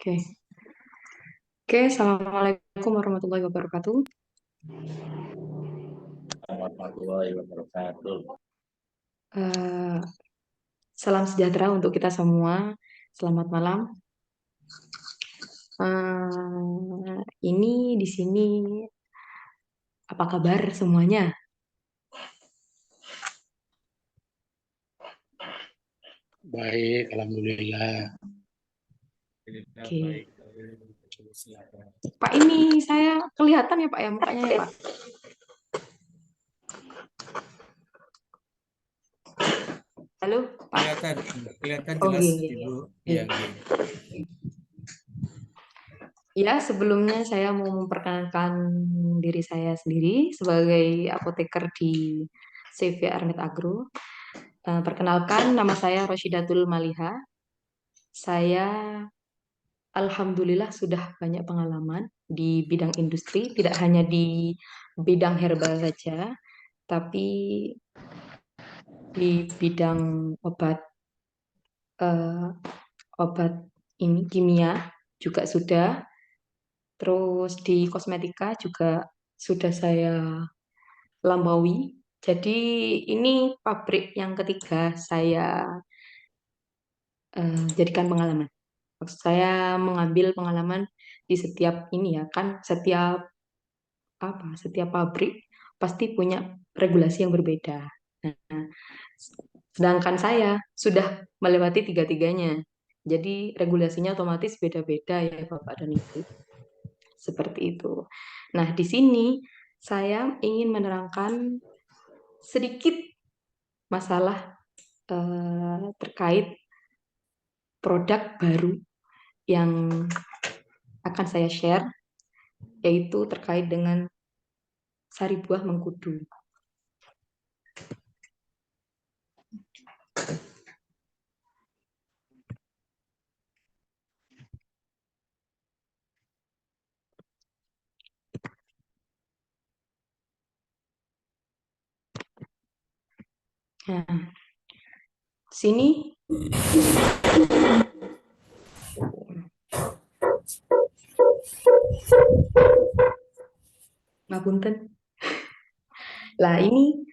Oke, oke. Assalamualaikum warahmatullahi wabarakatuh. Warahmatullahi wabarakatuh. Eh, Salam sejahtera untuk kita semua. Selamat malam. Ini di sini apa kabar semuanya? Baik, alhamdulillah. Oke, Baik. Pak, ini saya kelihatan ya Pak ya mukanya ya Pak. Halo Pak. Kelihatan, kelihatan Oh jelas, iya, iya, iya. Ibu. Iya. Ya, gini. Ya, sebelumnya saya mau memperkenalkan diri saya sendiri sebagai apoteker di CV Armet Agro. Perkenalkan, nama saya Roshidatul Maliha. Saya Alhamdulillah sudah banyak pengalaman di bidang industri, tidak hanya di bidang herbal saja, tapi di bidang obat eh, obat ini kimia juga sudah, terus di kosmetika juga sudah saya lampaui. Jadi ini pabrik yang ketiga saya jadikan pengalaman. Maksud saya mengambil pengalaman di setiap ini ya kan setiap pabrik pasti punya regulasi yang berbeda. Nah, sedangkan saya sudah melewati tiga-tiganya. Jadi regulasinya otomatis beda-beda ya Bapak dan Ibu. Seperti itu. Nah, di sini saya ingin menerangkan sedikit masalah terkait produk baru yang akan saya share, yaitu terkait dengan sari buah mengkudu. Nah, sini ngapunten. Lah ini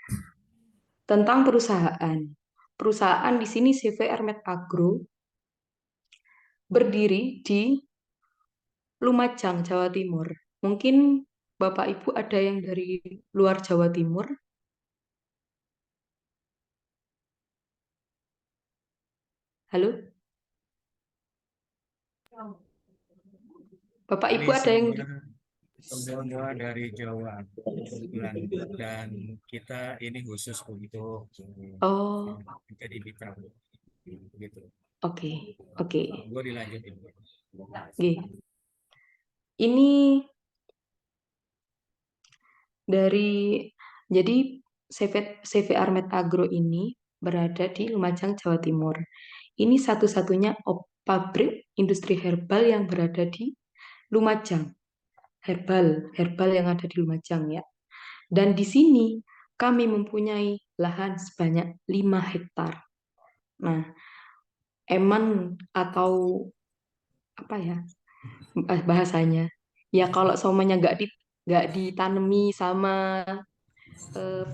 tentang perusahaan. Perusahaan di sini CV Ermet Agro berdiri di Lumajang, Jawa Timur. Mungkin Bapak Ibu ada yang dari luar Jawa Timur. Halo? Bapak Ini Ibu ada yang semua dari Jawa kebetulan, dan kita ini khusus untuk Oh, jadi mitra gitu. oke. Oke. Gue dilanjutin. Oke. Ini dari jadi CV Armet Agro ini berada di Lumajang, Jawa Timur. Ini satu-satunya pabrik industri herbal yang berada di Lumajang. Herbal yang ada di Lumajang ya. Dan di sini kami mempunyai lahan sebanyak 5 hektar. Nah, eman atau apa ya bahasanya? Ya kalau semuanya nggak ditanami sama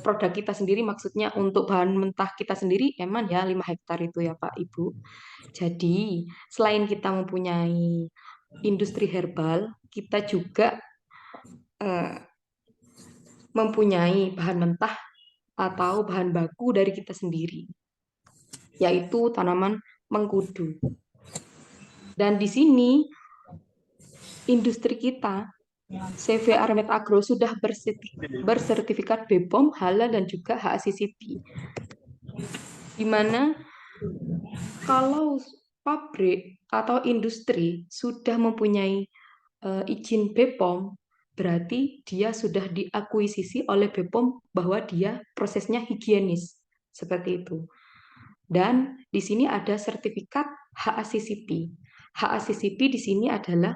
produk kita sendiri, maksudnya untuk bahan mentah kita sendiri, eman ya 5 hektar itu ya Pak Ibu. Jadi selain kita mempunyai industri herbal, kita juga eh, mempunyai bahan mentah atau bahan baku dari kita sendiri, yaitu tanaman mengkudu. Dan di sini industri kita, CV Armet Agro sudah bersertifikat BPOM, halal dan juga HACCP. Di mana kalau pabrik atau industri sudah mempunyai izin BPOM, berarti dia sudah diakuisisi oleh BPOM bahwa dia prosesnya higienis. Seperti itu. Dan di sini ada sertifikat HACCP. HACCP di sini adalah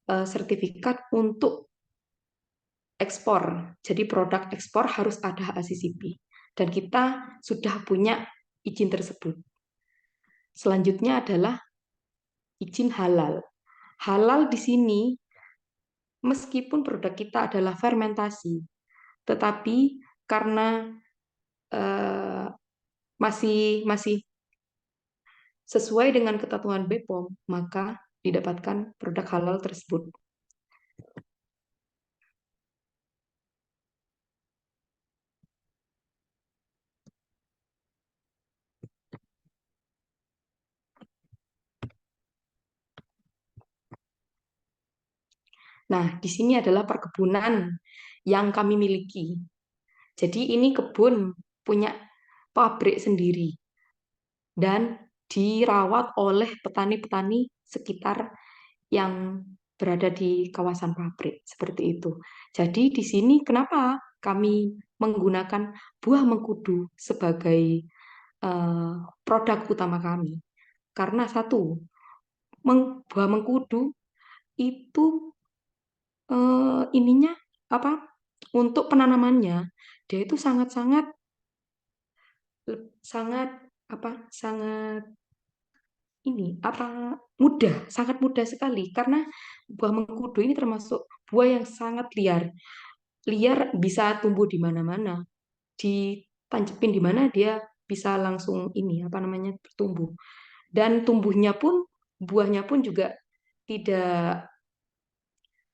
sertifikat untuk ekspor. Jadi produk ekspor harus ada HACCP. Dan kita sudah punya izin tersebut. Selanjutnya adalah izin halal. Halal di sini meskipun produk kita adalah fermentasi, tetapi karena eh, masih masih sesuai dengan ketentuan BPOM, maka didapatkan produk halal tersebut. Nah, di sini adalah perkebunan yang kami miliki. Jadi ini kebun punya pabrik sendiri dan dirawat oleh petani-petani sekitar yang berada di kawasan pabrik seperti itu. Jadi di sini kenapa kami menggunakan buah mengkudu sebagai produk utama kami? Karena satu, buah mengkudu itu ininya apa? Untuk penanamannya dia itu sangat-sangat sangat apa? Sangat ini apa mudah, sangat mudah sekali karena buah mengkudu ini termasuk buah yang sangat liar. Liar bisa tumbuh di mana-mana, ditancepin di mana dia bisa langsung ini apa namanya bertumbuh. Dan tumbuhnya pun buahnya pun juga tidak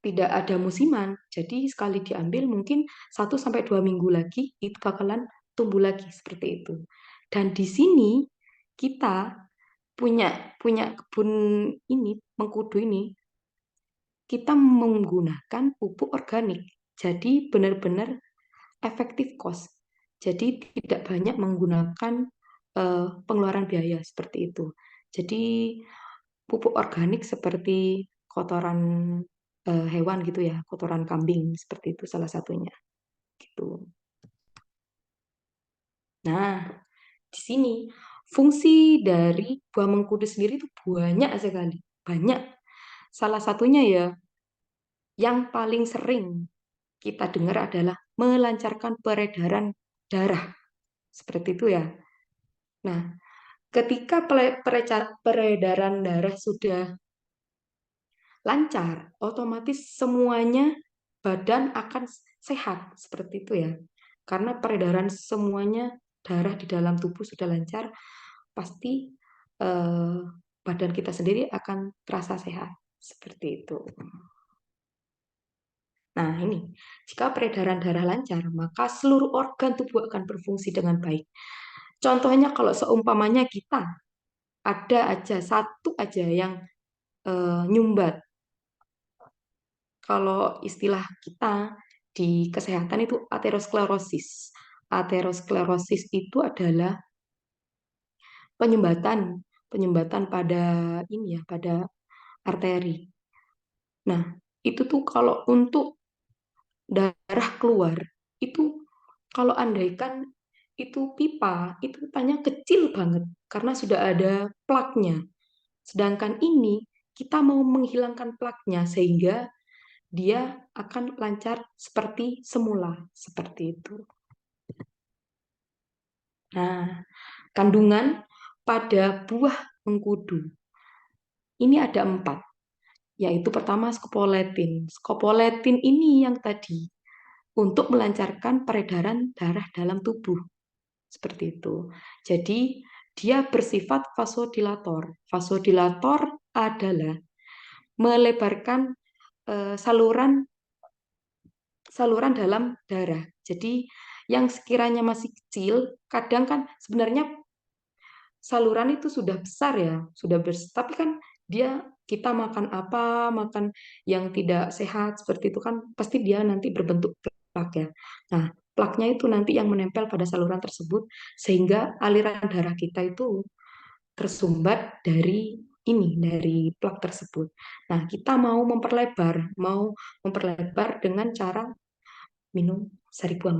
tidak ada musiman. Jadi sekali diambil mungkin 1 sampai 2 minggu lagi itu bakalan tumbuh lagi seperti itu. Dan di sini kita punya punya kebun ini mengkudu ini kita menggunakan pupuk organik. Jadi benar-benar efektif cost. Jadi tidak banyak menggunakan pengeluaran biaya seperti itu. Jadi pupuk organik seperti kotoran hewan gitu ya, kotoran kambing seperti itu salah satunya gitu. Nah, di sini fungsi dari buah mengkudu sendiri itu banyak sekali, banyak. Salah satunya ya yang paling sering kita dengar adalah melancarkan peredaran darah. Seperti itu ya. Nah, ketika peredaran darah sudah lancar, otomatis semuanya badan akan sehat. Seperti itu ya. Karena peredaran semuanya darah di dalam tubuh sudah lancar, pasti eh, badan kita sendiri akan terasa sehat. Seperti itu. Nah, ini, jika peredaran darah lancar, maka seluruh organ tubuh akan berfungsi dengan baik. Contohnya kalau seumpamanya kita ada aja satu aja yang nyumbat. Kalau istilah kita di kesehatan itu aterosklerosis. Aterosklerosis itu adalah penyumbatan penyumbatan pada ini ya, pada arteri. Nah, itu tuh kalau untuk darah keluar itu kalau andaikan itu pipa, itu pipanya kecil banget karena sudah ada plaknya. Sedangkan ini kita mau menghilangkan plaknya sehingga dia akan lancar seperti semula, seperti itu. Nah, kandungan pada buah mengkudu ini ada 4, yaitu pertama scopoletin. Scopoletin ini yang tadi untuk melancarkan peredaran darah dalam tubuh. Seperti itu. Jadi dia bersifat vasodilator. Vasodilator adalah melebarkan saluran saluran dalam darah. Jadi yang sekiranya masih kecil, kadang kan sebenarnya saluran itu sudah besar ya, sudah besar, tapi kan dia kita makan apa, makan yang tidak sehat seperti itu kan pasti dia nanti berbentuk plak ya. Nah, plaknya itu nanti yang menempel pada saluran tersebut sehingga aliran darah kita itu tersumbat dari ini dari plak tersebut. Nah, kita mau memperlebar dengan cara minum sari buah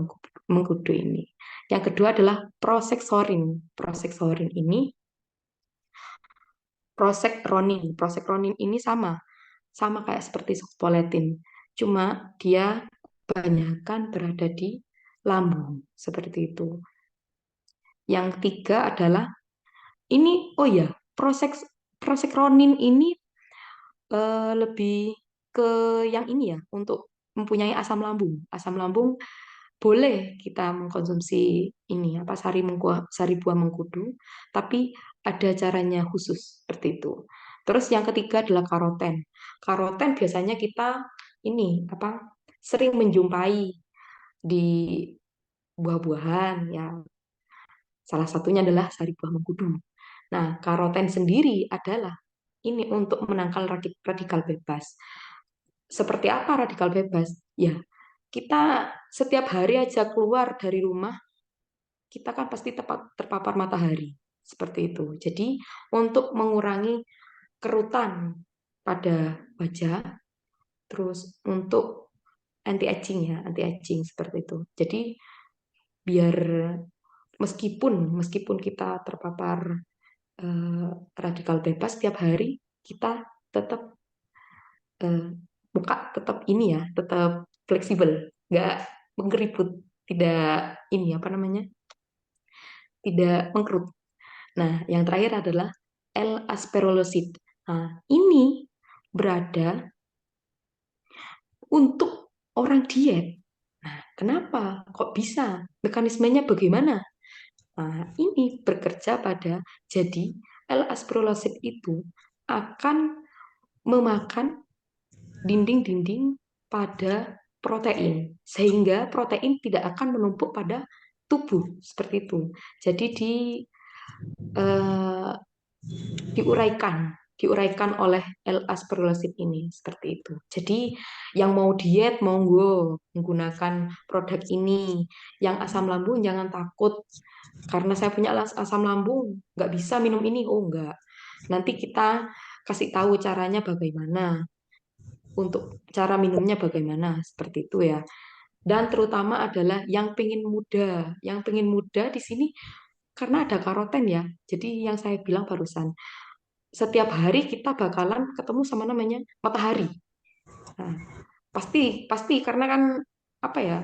mengkudu ini. Yang kedua adalah proseksorin. Proseksorin ini Prosekronin ini sama kayak seperti scopoletin. Cuma dia kebanyakan berada di lambung seperti itu. Yang tiga adalah ini oh ya, prosekronin ini lebih ke yang ini ya, untuk mempunyai asam lambung. Asam lambung boleh kita mengkonsumsi ini apa sari buah mengkudu, tapi ada caranya khusus seperti itu. Terus yang ketiga adalah karoten. Karoten biasanya kita ini apa sering menjumpai di buah-buahan ya. Salah satunya adalah sari buah mengkudu. Nah, karoten sendiri adalah ini untuk menangkal radikal bebas. Seperti apa radikal bebas? Ya, kita setiap hari aja keluar dari rumah, kita kan pasti terpapar matahari. Seperti itu. Jadi, untuk mengurangi kerutan pada wajah, terus untuk anti aging ya, anti aging seperti itu. Jadi, biar meskipun kita terpapar eh, radikal bebas setiap hari, kita tetap eh, muka tetap ini ya, tetap fleksibel, nggak mengkeriput, tidak ini apa namanya, tidak mengkerut. Nah, yang terakhir adalah L-aspergillosis. Nah, ini berada untuk orang diet. Nah, kenapa? Kok bisa? Mekanismenya bagaimana? Nah, ini bekerja pada jadi L-aspergillosis itu akan memakan dinding-dinding pada protein, sehingga protein tidak akan menumpuk pada tubuh seperti itu. Jadi eh, diuraikan oleh L-aspergillosis ini seperti itu. Jadi yang mau diet monggo menggunakan produk ini. Yang asam lambung jangan takut karena saya punya asam lambung nggak bisa minum ini. Oh enggak. Nanti kita kasih tahu caranya bagaimana, untuk cara minumnya bagaimana seperti itu ya. Dan terutama adalah yang pengen muda. Yang pengen muda di sini karena ada karoten ya. Jadi yang saya bilang barusan, setiap hari kita bakalan ketemu sama namanya matahari. Nah, pasti pasti karena kan apa ya?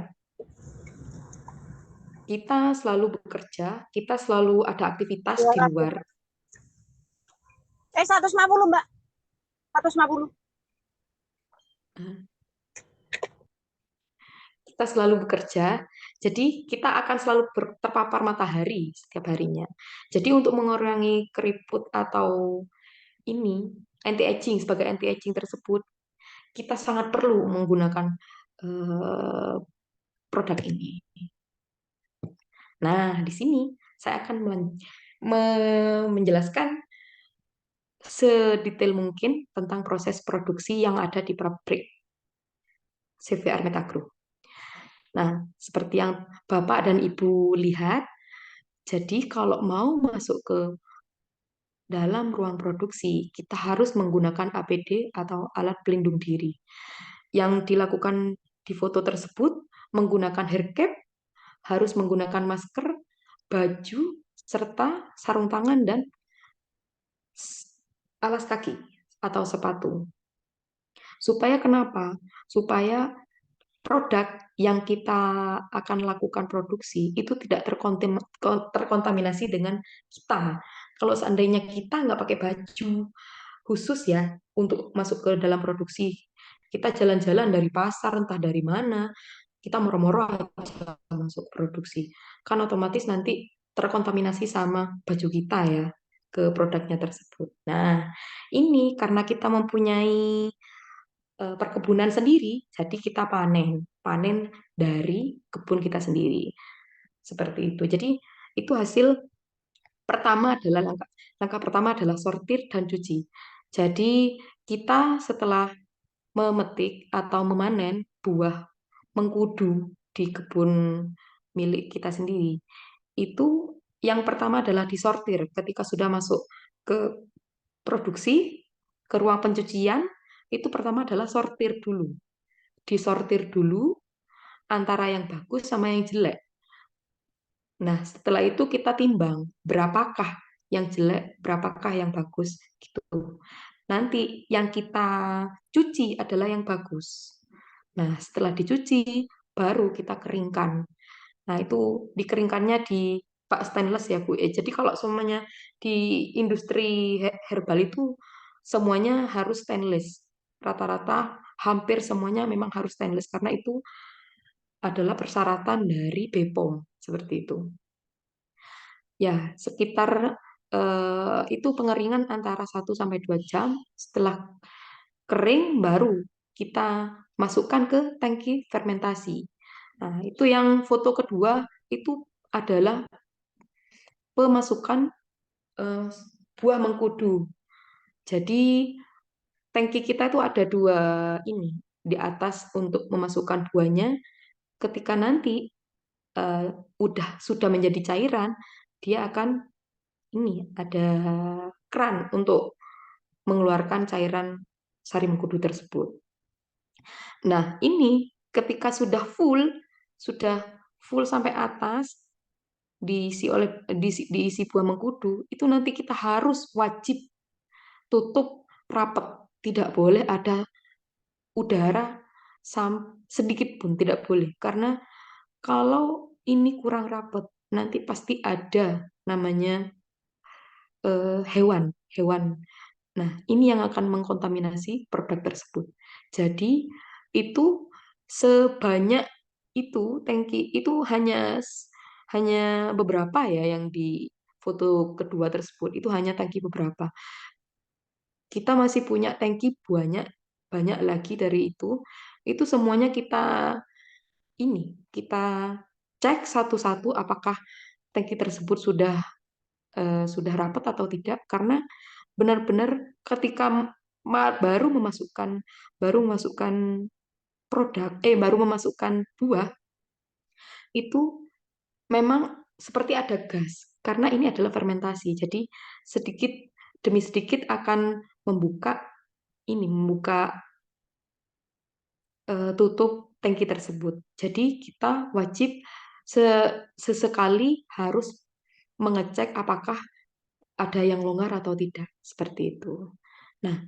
Kita selalu bekerja, kita selalu ada aktivitas di 200. luar. 150, Mbak. 150. Kita selalu bekerja, jadi kita akan selalu terpapar matahari setiap harinya. Jadi untuk mengurangi keriput atau ini anti aging, sebagai anti aging tersebut, kita sangat perlu menggunakan eh, produk ini. Nah, di sini saya akan menjelaskan sedetail mungkin tentang proses produksi yang ada di pabrik CV Armet Agro. Nah, seperti yang Bapak dan Ibu lihat, jadi kalau mau masuk ke dalam ruang produksi, kita harus menggunakan APD atau alat pelindung diri. Yang dilakukan di foto tersebut menggunakan hair cap, harus menggunakan masker, baju, serta sarung tangan dan alas kaki atau sepatu. Supaya kenapa? Supaya produk yang kita akan lakukan produksi itu tidak terkontaminasi dengan kita. Kalau seandainya kita nggak pakai baju khusus ya untuk masuk ke dalam produksi, kita jalan-jalan dari pasar entah dari mana, kita moro-moro aja masuk produksi, kan otomatis nanti terkontaminasi sama baju kita ya ke produknya tersebut. Nah, ini karena kita mempunyai perkebunan sendiri, jadi kita panen dari kebun kita sendiri. Seperti itu. Jadi itu hasil pertama adalah langkah pertama adalah sortir dan cuci. Jadi kita setelah memetik atau memanen buah mengkudu di kebun milik kita sendiri, itu yang pertama adalah disortir ketika sudah masuk ke produksi, ke ruang pencucian, itu pertama adalah sortir dulu. Disortir dulu antara yang bagus sama yang jelek. Nah, setelah itu kita timbang berapakah yang jelek, berapakah yang bagus gitu. Nanti yang kita cuci adalah yang bagus. Nah, setelah dicuci baru kita keringkan. Nah, itu dikeringkannya di bak stainless ya, Bu. Jadi kalau semuanya di industri herbal itu semuanya harus stainless. Rata-rata hampir semuanya memang harus stainless karena itu adalah persyaratan dari BPOM seperti itu. Ya, sekitar itu pengeringan antara 1 sampai 2 jam. Setelah kering baru kita masukkan ke tangki fermentasi. Nah, itu yang foto kedua itu adalah pemasukan buah mengkudu. Jadi tangki kita itu ada 2 ini di atas untuk memasukkan buahnya. Ketika nanti sudah menjadi cairan, dia akan ini ada keran untuk mengeluarkan cairan sari mengkudu tersebut. Nah, ini ketika sudah full sampai atas diisi buah mengkudu, itu nanti kita harus wajib tutup rapat. Tidak boleh ada udara sedikit pun, tidak boleh. Karena kalau ini kurang rapat, nanti pasti ada namanya hewan. Nah, ini yang akan mengkontaminasi produk tersebut. Jadi, itu sebanyak itu tangki itu hanya beberapa ya yang di foto kedua tersebut. Itu hanya tangki beberapa. Kita masih punya tangki banyak lagi dari itu. Itu semuanya kita cek satu-satu apakah tangki tersebut sudah rapat atau tidak, karena benar-benar ketika baru memasukkan baru memasukkan buah, itu memang seperti ada gas karena ini adalah fermentasi. Jadi sedikit demi sedikit akan membuka tutup tangki tersebut. Jadi kita wajib sesekali harus mengecek apakah ada yang longgar atau tidak, seperti itu. Nah,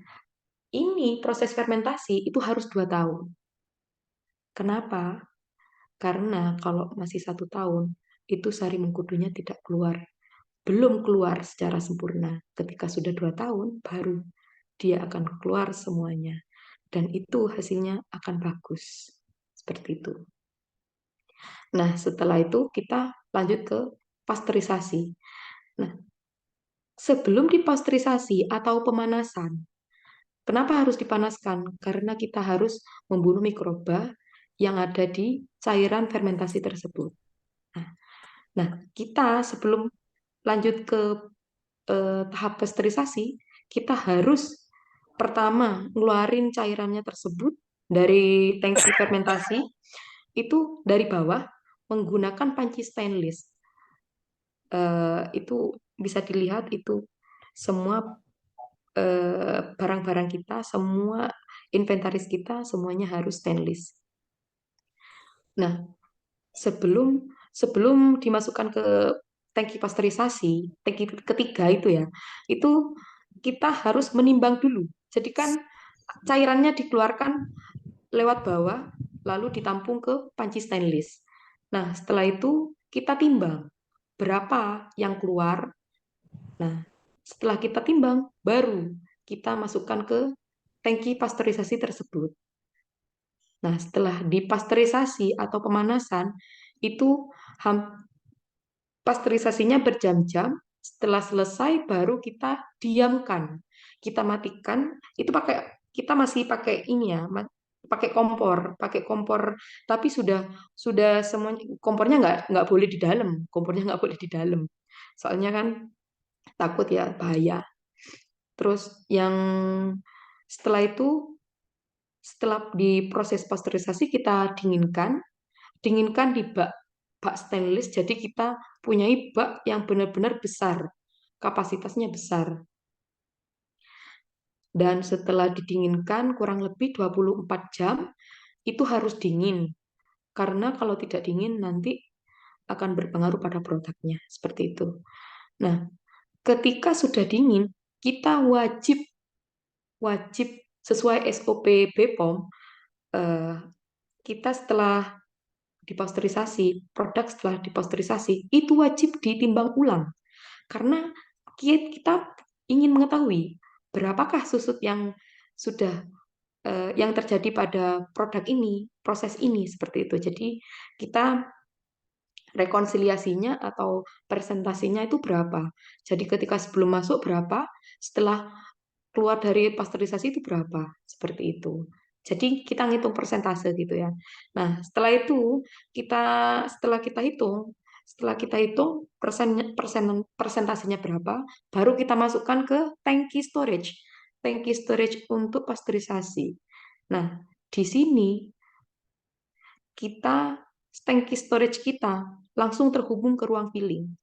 ini proses fermentasi itu harus 2 tahun. Kenapa? Karena kalau masih 1 tahun, itu sari mengkudunya tidak keluar. Belum keluar secara sempurna. Ketika sudah 2 tahun, baru dia akan keluar semuanya. Dan itu hasilnya akan bagus. Seperti itu. Nah, setelah itu kita lanjut ke pasteurisasi. Nah, sebelum dipasteurisasi atau pemanasan, kenapa harus dipanaskan? Karena kita harus membunuh mikroba yang ada di cairan fermentasi tersebut. Nah, kita sebelum lanjut ke tahap pasteurisasi, kita harus pertama ngeluarin cairannya tersebut dari tangki fermentasi, itu dari bawah menggunakan panci stainless. Itu bisa dilihat itu semua barang-barang kita, semua inventaris kita, semuanya harus stainless. Nah, sebelum dimasukkan ke tangki pasteurisasi, tangki ketiga itu ya, itu kita harus menimbang dulu. Jadi kan cairannya dikeluarkan lewat bawah, lalu ditampung ke panci stainless. Nah, setelah itu kita timbang berapa yang keluar. Nah, setelah kita timbang, baru kita masukkan ke tangki pasteurisasi tersebut. Nah, setelah dipasteurisasi atau pemanasan, itu pasteurisasinya berjam-jam. Setelah selesai, baru kita diamkan. Kita matikan. Itu kita masih pakai ini ya, pakai kompor. Tapi sudah semuanya kompornya nggak boleh di dalam. Kompornya nggak boleh di dalam. Soalnya kan takut ya bahaya. Terus yang setelah itu, setelah diproses pasteurisasi kita dinginkan di bak stainless. Jadi kita punya bak yang benar-benar besar, kapasitasnya besar. Dan setelah didinginkan kurang lebih 24 jam, itu harus dingin. Karena kalau tidak dingin nanti akan berpengaruh pada produknya. Seperti itu. Nah, ketika sudah dingin, kita wajib sesuai SOP BPOM, kita setelah produk setelah dipasteurisasi, itu wajib ditimbang ulang. Karena kita ingin mengetahui berapakah susut yang sudah yang terjadi pada produk ini, proses ini seperti itu. Jadi kita rekonsiliasinya atau presentasinya itu berapa. Jadi ketika sebelum masuk berapa, setelah keluar dari pasteurisasi itu berapa, seperti itu. Jadi kita ngitung persentase gitu ya. Nah, setelah kita hitung persentasenya berapa, baru kita masukkan ke tangki storage untuk pasteurisasi. Nah, di sini tangki storage kita langsung terhubung ke ruang filling.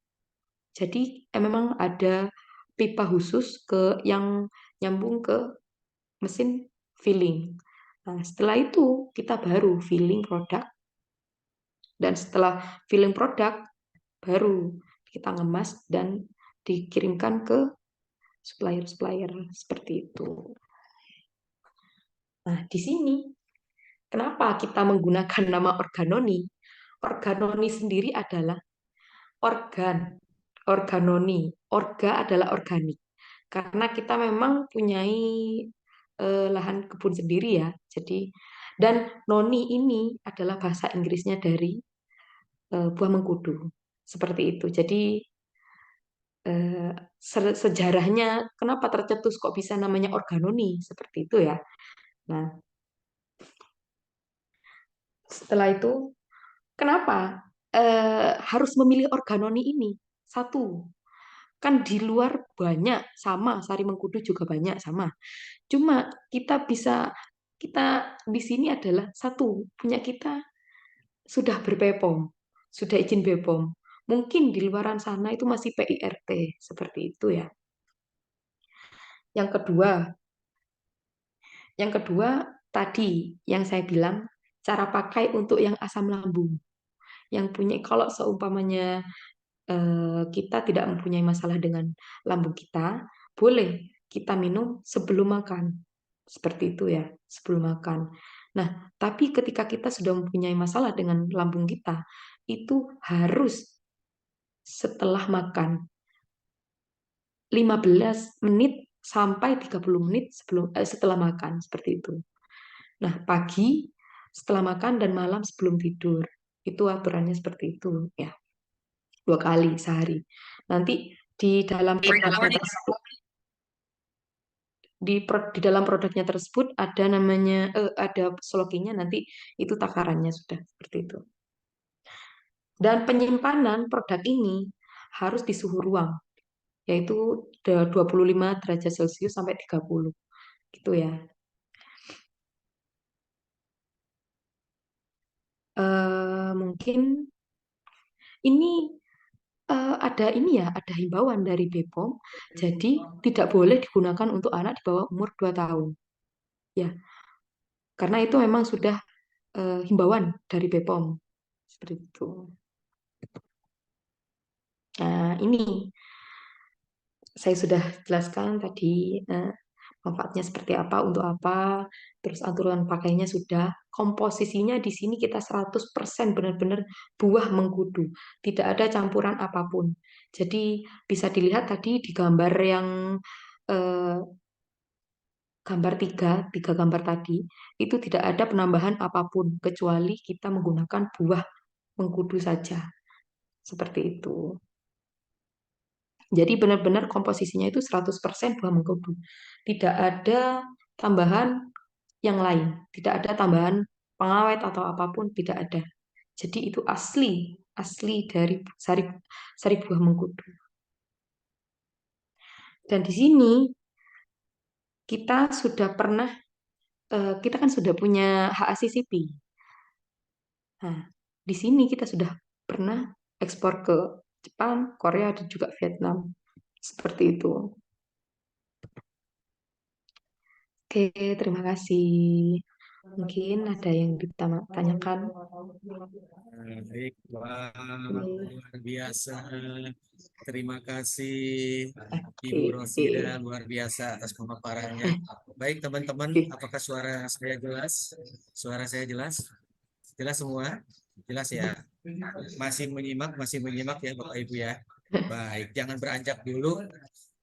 Jadi memang ada pipa khusus yang nyambung ke mesin filling. Nah, setelah itu kita baru filling produk, dan setelah filling produk baru kita ngemas dan dikirimkan ke supplier-supplier seperti itu. Nah, di sini kenapa kita menggunakan nama organoni? Organoni sendiri adalah organoni. Orga adalah organik. Karena kita memang punyai lahan kebun sendiri ya. Dan noni ini adalah bahasa Inggrisnya dari buah mengkudu. Seperti itu. Jadi sejarahnya kenapa tercetus kok bisa namanya organoni seperti itu ya. Nah, setelah itu kenapa harus memilih organoni ini? Satu, kan di luar banyak sama, sari mengkudu juga banyak sama. Cuma kita di sini adalah satu, punya kita sudah berBPOM, sudah izin BPOM. Mungkin di luaran sana itu masih PIRT, seperti itu ya. Yang kedua tadi yang saya bilang cara pakai untuk yang asam lambung. Yang punya kalau seumpamanya kita tidak mempunyai masalah dengan lambung kita, boleh kita minum sebelum makan. Seperti itu ya, sebelum makan. Nah, tapi ketika kita sudah mempunyai masalah dengan lambung kita, itu harus setelah makan. 15 menit sampai 30 menit setelah makan, seperti itu. Nah, pagi setelah makan dan malam sebelum tidur. Itu aturannya seperti itu ya. 2 kali sehari. Nanti di dalam produknya tersebut di dalam produknya tersebut ada namanya ada slokinya, nanti itu takarannya sudah seperti itu. Dan penyimpanan produk ini harus di suhu ruang, yaitu 25 derajat Celcius sampai 30 gitu ya. Mungkin ini ada himbauan dari BPOM, jadi tidak boleh digunakan untuk anak di bawah umur 2 tahun. Ya, karena itu memang sudah himbauan dari BPOM. Seperti itu. Nah, ini saya sudah jelaskan tadi manfaatnya seperti apa, untuk apa, terus aturan pakainya sudah, komposisinya di sini kita 100% benar-benar buah mengkudu, tidak ada campuran apapun. Jadi bisa dilihat tadi di gambar yang gambar tiga gambar tadi, itu tidak ada penambahan apapun, kecuali kita menggunakan buah mengkudu saja. Seperti itu. Jadi benar-benar komposisinya itu 100% buah mengkudu. Tidak ada tambahan yang lain, tidak ada tambahan pengawet atau apapun, tidak ada. Jadi itu asli dari sari buah mengkudu. Dan di sini kita kan sudah punya HACCP. Nah, di sini kita sudah pernah ekspor ke Jepang, Korea, dan juga Vietnam. Seperti itu. Oke, terima kasih. Mungkin ada yang ditanyakan. Baik, wah, luar biasa. Terima kasih Ibu Rosida, luar biasa atas pemaparannya. Baik teman-teman, apakah suara saya jelas? Suara saya jelas? Jelas semua? Jelas ya? Masih menyimak ya Bapak Ibu ya? Baik, jangan beranjak dulu.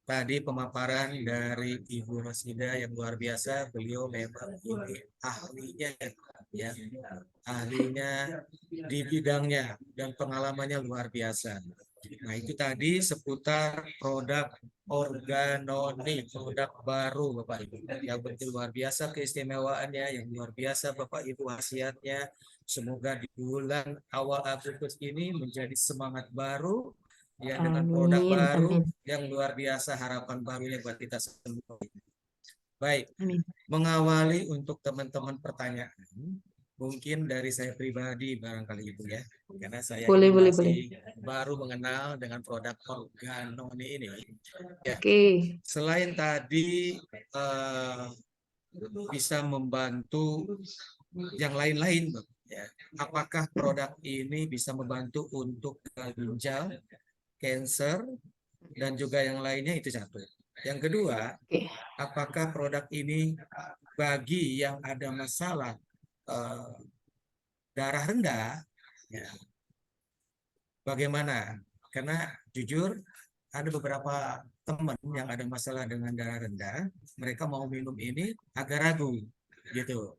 tadi pemaparan dari Ibu Rosida yang luar biasa. Beliau memang ini ahlinya, ya, ahlinya di bidangnya dan pengalamannya luar biasa. Nah, itu tadi seputar produk organoni, produk baru Bapak Ibu. Yang betul luar biasa keistimewaannya, yang luar biasa Bapak Ibu khasiatnya. Semoga di bulan awal Agustus ini menjadi semangat baru, ya, dengan produk Amin, baru amin, yang luar biasa, harapan barunya buat kita semua. Baik, amin. mengawali untuk teman-teman pertanyaan, mungkin dari saya pribadi barangkali Ibu, ya, karena saya Boleh, ini boleh, boleh. masih baru mengenal dengan produk organoni ini. Ya, Oke, selain tadi bisa membantu yang lain-lain, ya, apakah produk ini bisa membantu untuk ginjal, cancer, dan juga yang lainnya, itu satu. Yang kedua, oke. apakah produk ini bagi yang ada masalah eh, darah rendah, ya, bagaimana? Karena jujur ada beberapa teman yang ada masalah dengan darah rendah, mereka mau minum ini agak ragu, gitu.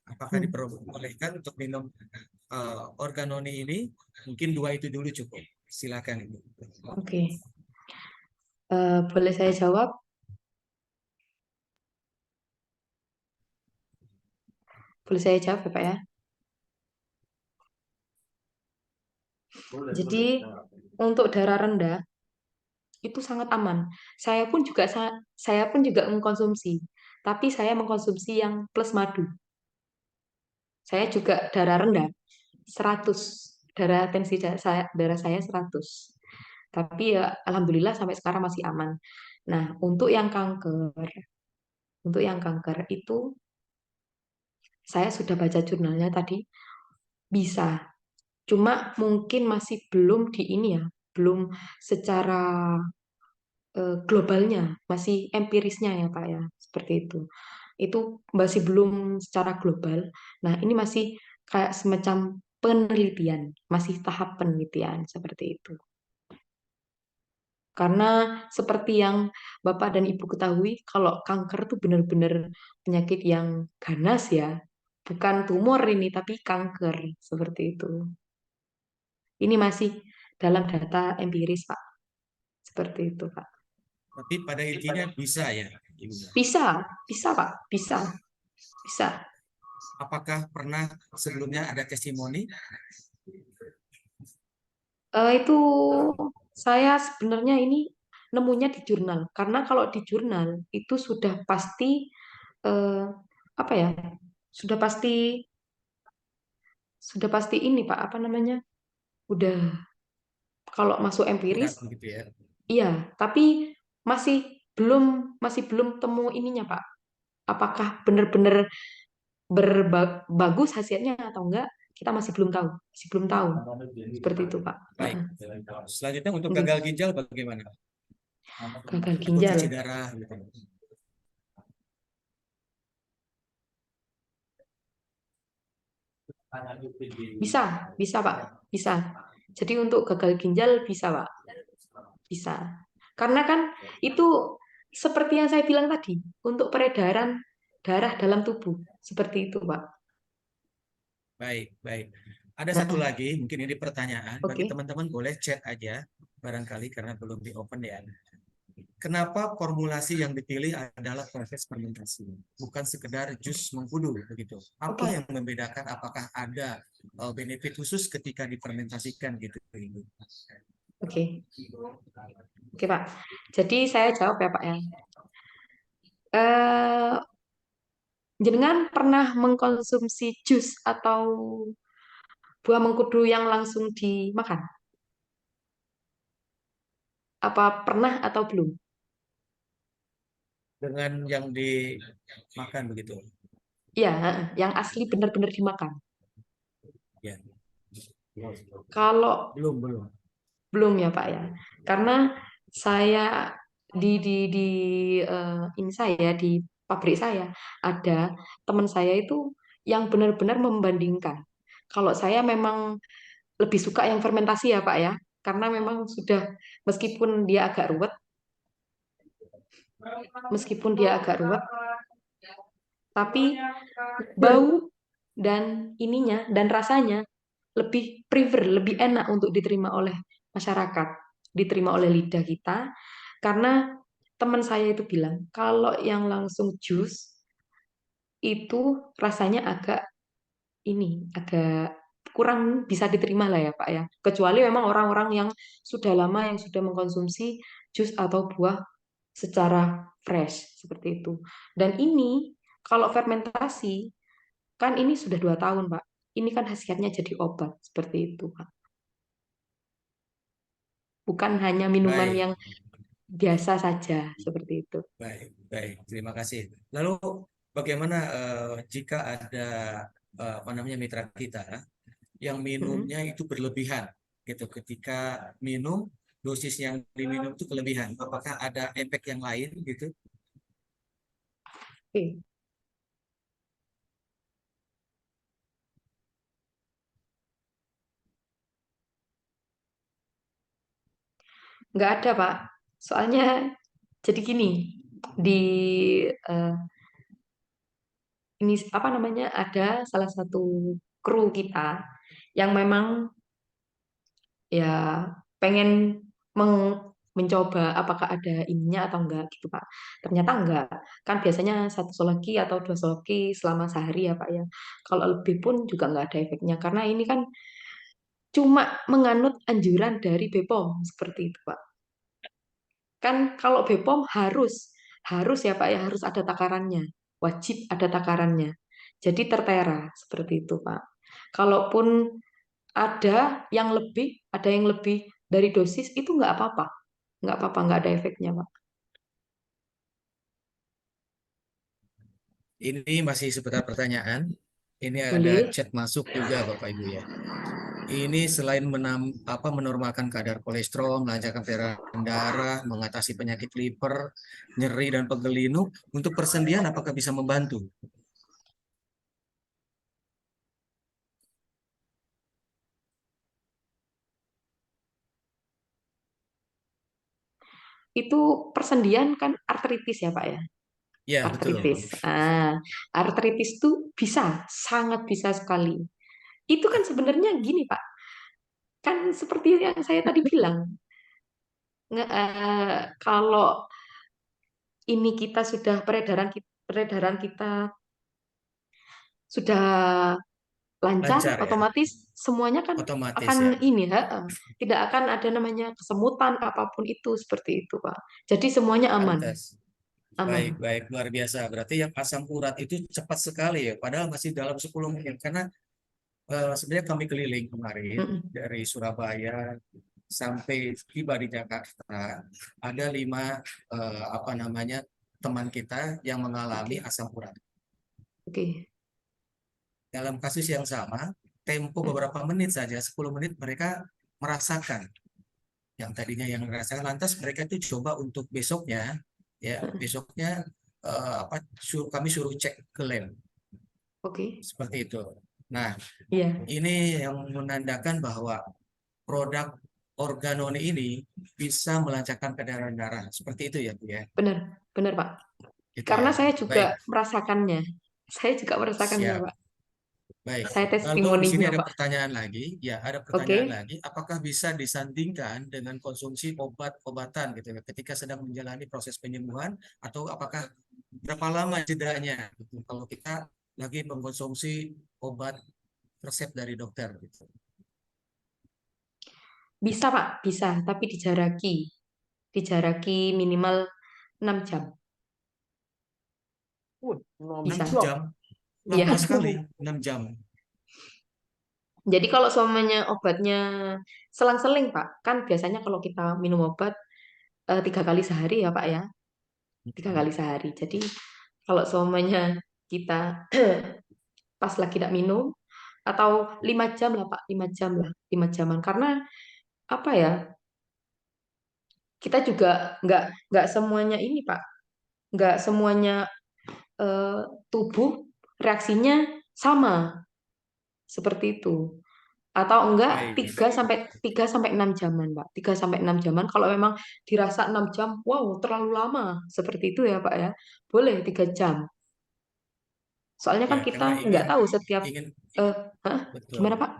Apakah Hmm, diperbolehkan untuk minum organoni ini? Mungkin dua itu dulu cukup. Silakan Ibu. oke. Boleh saya jawab? Boleh saya jawab ya, Pak ya? Jadi untuk darah rendah itu sangat aman. Saya pun juga mengkonsumsi, tapi saya mengkonsumsi yang plus madu. Saya juga darah rendah 100, darah saya 100. Tapi ya alhamdulillah sampai sekarang masih aman. Nah, untuk yang kanker itu saya sudah baca jurnalnya tadi bisa. Cuma mungkin masih belum di ini ya, belum secara globalnya, masih empirisnya ya Pak ya, seperti itu. Itu masih belum secara global. Nah, ini masih kayak semacam penelitian, masih tahap penelitian seperti itu. Karena seperti yang Bapak dan Ibu ketahui, kalau kanker itu benar-benar penyakit yang ganas ya, bukan tumor ini, tapi kanker seperti itu. Ini masih dalam data empiris, Pak. Seperti itu, Pak. Tapi pada intinya bisa, ya, Ibu. Bisa, bisa, Pak. Bisa, bisa. Apakah pernah sebelumnya ada testimoni? Itu saya sebenarnya ini nemunya di jurnal. Karena kalau di jurnal itu eh, apa ya? Sudah pasti sudah pasti ini, Pak, apa namanya? Udah kalau masuk Kuat empiris, begitu, ya. iya, tapi masih masih belum temu ininya, Pak. Apakah benar-benar bagus hasilnya atau enggak? Kita masih belum tahu. Seperti itu, Pak. Baik. Selanjutnya untuk Oke. gagal ginjal bagaimana? Gagal Atau ginjal. cuci darah gitu. Bisa, bisa, Pak. Bisa. Jadi untuk gagal ginjal bisa, Pak. Bisa. Karena kan itu seperti yang saya bilang tadi, untuk peredaran darah dalam tubuh. Seperti itu, Pak. Baik, baik. Ada satu Nah, lagi, mungkin ini pertanyaan. Bagi oke. teman-teman boleh chat aja, barangkali karena belum di open, ya. Kenapa formulasi yang dipilih adalah proses fermentasi, bukan sekedar jus mengkudu begitu? Apa Oke. yang membedakan? Apakah ada benefit khusus ketika difermentasikan gitu, Ibu? Oke. Oke, Pak. Jadi saya jawab ya, Pak ya. Eh, Jenengan pernah mengkonsumsi jus atau buah mengkudu yang langsung dimakan? Apa pernah atau belum? Dengan yang dimakan begitu? Iya, yang asli benar-benar dimakan. Ya, Kalau belum, belum. belum ya, Pak ya. Karena saya di ini saya di pabrik saya ada teman saya itu yang benar-benar membandingkan. Kalau saya memang lebih suka yang fermentasi ya, Pak ya. Karena memang sudah meskipun dia agak ruwet, meskipun dia agak ruwet, tapi bau dan ininya dan rasanya lebih enak untuk diterima oleh masyarakat, diterima oleh lidah kita, karena teman saya itu bilang kalau yang langsung jus itu rasanya agak kurang bisa diterima lah ya Pak ya. Kecuali memang orang-orang yang sudah lama yang sudah mengkonsumsi jus atau buah secara fresh seperti itu. Dan ini kalau fermentasi kan ini sudah 2 tahun Pak. Ini kan khasiatnya jadi obat seperti itu Pak. Bukan hanya minuman Baik, yang biasa saja seperti itu. baik, baik. Terima kasih. Lalu bagaimana jika ada apa namanya mitra kita yang Mm-mm. minumnya itu berlebihan gitu. Ketika minum dosis yang diminum itu kelebihan. Apakah ada efek yang lain gitu? Oke. Nggak ada Pak. Soalnya jadi gini, di eh, ini apa namanya ada salah satu kru kita yang memang ya pengen mencoba apakah ada ininya atau enggak gitu Pak. Ternyata enggak. Kan biasanya 1 soloki atau 2 soloki selama sehari ya Pak ya. Kalau lebih pun juga enggak ada efeknya karena ini kan cuma menganut anjuran dari BPOM seperti itu Pak. Kan kalau BPOM harus harus ya Pak ya harus ada takarannya. Wajib ada takarannya. Jadi tertera seperti itu Pak. Kalaupun ada yang lebih dari dosis itu nggak apa-apa, nggak ada efeknya, Pak. Ini masih seputar pertanyaan. Ini ada Boleh. chat masuk juga Bapak Ibu ya. Ini selain menormalkan kadar kolesterol, melancarkan peredaran darah, mengatasi penyakit liver, nyeri dan pegel linu, untuk persendian apakah bisa membantu? Itu persendian kan artritis ya, Pak ya. Ya, Artritis. betul. Artritis tuh bisa, sangat bisa sekali. Itu kan sebenarnya gini, Pak. Kan seperti yang saya tadi bilang, kalau ini kita sudah peredaran kita sudah lancar, Lancar ya, otomatis semuanya kan otomatis akan ya. ini, tidak akan ada namanya kesemutan apapun itu seperti itu, Pak. Jadi semuanya aman, Pantas. Baik, aman. baik, luar biasa. Berarti yang asam urat itu cepat sekali ya, padahal masih dalam 10 menit. Karena sebenarnya kami keliling kemarin Mm-mm. dari Surabaya sampai tiba di Jakarta. Ada 5 apa namanya teman kita yang mengalami Oke, asam urat. oke. Dalam kasus yang sama, tempo Mm. beberapa menit saja, 10 menit mereka merasakan yang tadinya yang merasakan lantas mereka itu coba untuk besoknya ya besoknya kami suruh cek ke lab Oke, seperti itu. Nah, iya, ini yang menandakan bahwa produk organoni ini bisa melancarkan peredaran darah. Seperti itu ya, Bu ya. benar, benar, Pak. Itu Karena ya. saya juga Baik, merasakannya. Saya juga merasakannya, siap. Pak. Baik. Saya Lalu di sini testimoninya, ada Pak. pertanyaan lagi. Ya, ada pertanyaan Oke, lagi. Apakah bisa disandingkan dengan konsumsi obat-obatan gitu ya, ketika sedang menjalani proses penyembuhan atau apakah berapa lama jedanya gitu, kalau kita lagi mengkonsumsi obat resep dari dokter gitu. bisa, Pak, bisa, tapi dijaraki. Dijaraki minimal 6 jam. 6 Bisa. jam, Iya. lama sekali, 6 jam. Jadi kalau semuanya obatnya selang-seling, Pak, kan biasanya kalau kita minum obat 3 kali sehari ya, Pak ya, 3 kali sehari. Jadi kalau semuanya kita pas lagi tidak minum atau 5 jam lah, Pak, 5 jam lah, 5 jaman. Karena apa ya? Kita juga nggak semuanya ini, Pak, nggak semuanya tubuh reaksinya sama seperti itu. Atau enggak Baik. 3 sampai 6 jaman, Pak. 3 sampai 6 jaman kalau memang dirasa 6 jam, wow, terlalu lama. Seperti itu ya, Pak ya. Boleh 3 jam. Soalnya kan Ya, kita karena nggak ingin tahu setiap ingin eh hah? betul. Gimana, Pak?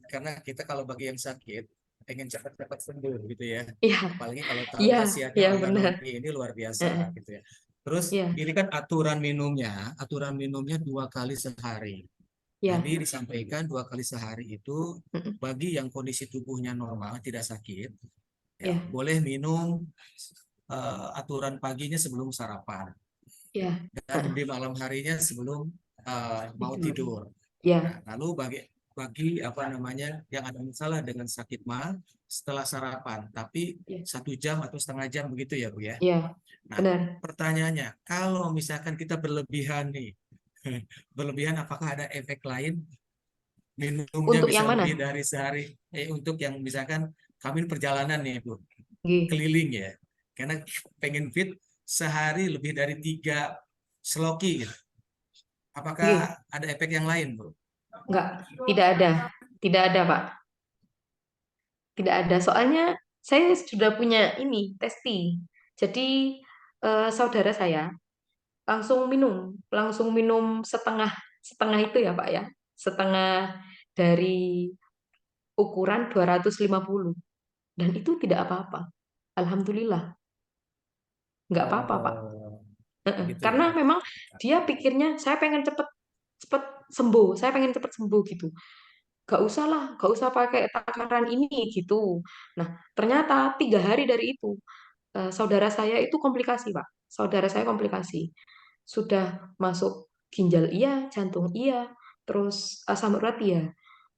Karena kita kalau bagi yang sakit pengen cepat-cepat sembuh gitu ya. Iya, Apalagi kalau tahu iya, khasiatnya iya benar. organoni ini luar biasa Heeh. gitu ya. Terus Iya, ini kan aturan minumnya 2 kali sehari. Tadi iya. disampaikan 2 kali sehari itu Heeh. bagi yang kondisi tubuhnya normal, tidak sakit, ya Iya, boleh minum aturan paginya sebelum sarapan iya. dan Heeh. di malam harinya sebelum mau Tidur. tidur. Nah, Iya, lalu bagi bagi apa namanya yang ada masalah dengan sakit mah setelah sarapan, tapi iya, 1 jam atau setengah jam begitu ya Bu ya. iya. Nah, Benar. pertanyaannya, kalau misalkan kita berlebihan nih, berlebihan apakah ada efek lain? Minumnya Untuk bisa yang lebih mana? dari sehari. Untuk yang misalkan kami perjalanan nih Bu, Nggih. keliling ya, karena pengen fit sehari lebih dari 3 seloki gitu. Apakah Nggih. ada efek yang lain Bu? Enggak, tidak ada. Tidak ada, Pak. Tidak ada. Soalnya saya sudah punya ini, testi. Jadi saudara saya langsung minum setengah setengah itu ya, Pak ya. Setengah dari ukuran 250. Dan itu tidak apa-apa. Alhamdulillah, nggak apa-apa, Pak. Oh, begitu Karena ya. memang dia pikirnya saya pengen cepet cepet sembuh, saya pengen cepet sembuh gitu. Gak usah lah, gak usah pakai takaran ini gitu. Nah, ternyata 3 hari dari itu, saudara saya itu komplikasi, Pak. Saudara saya komplikasi. Sudah masuk ginjal iya, jantung iya, terus asam urat iya.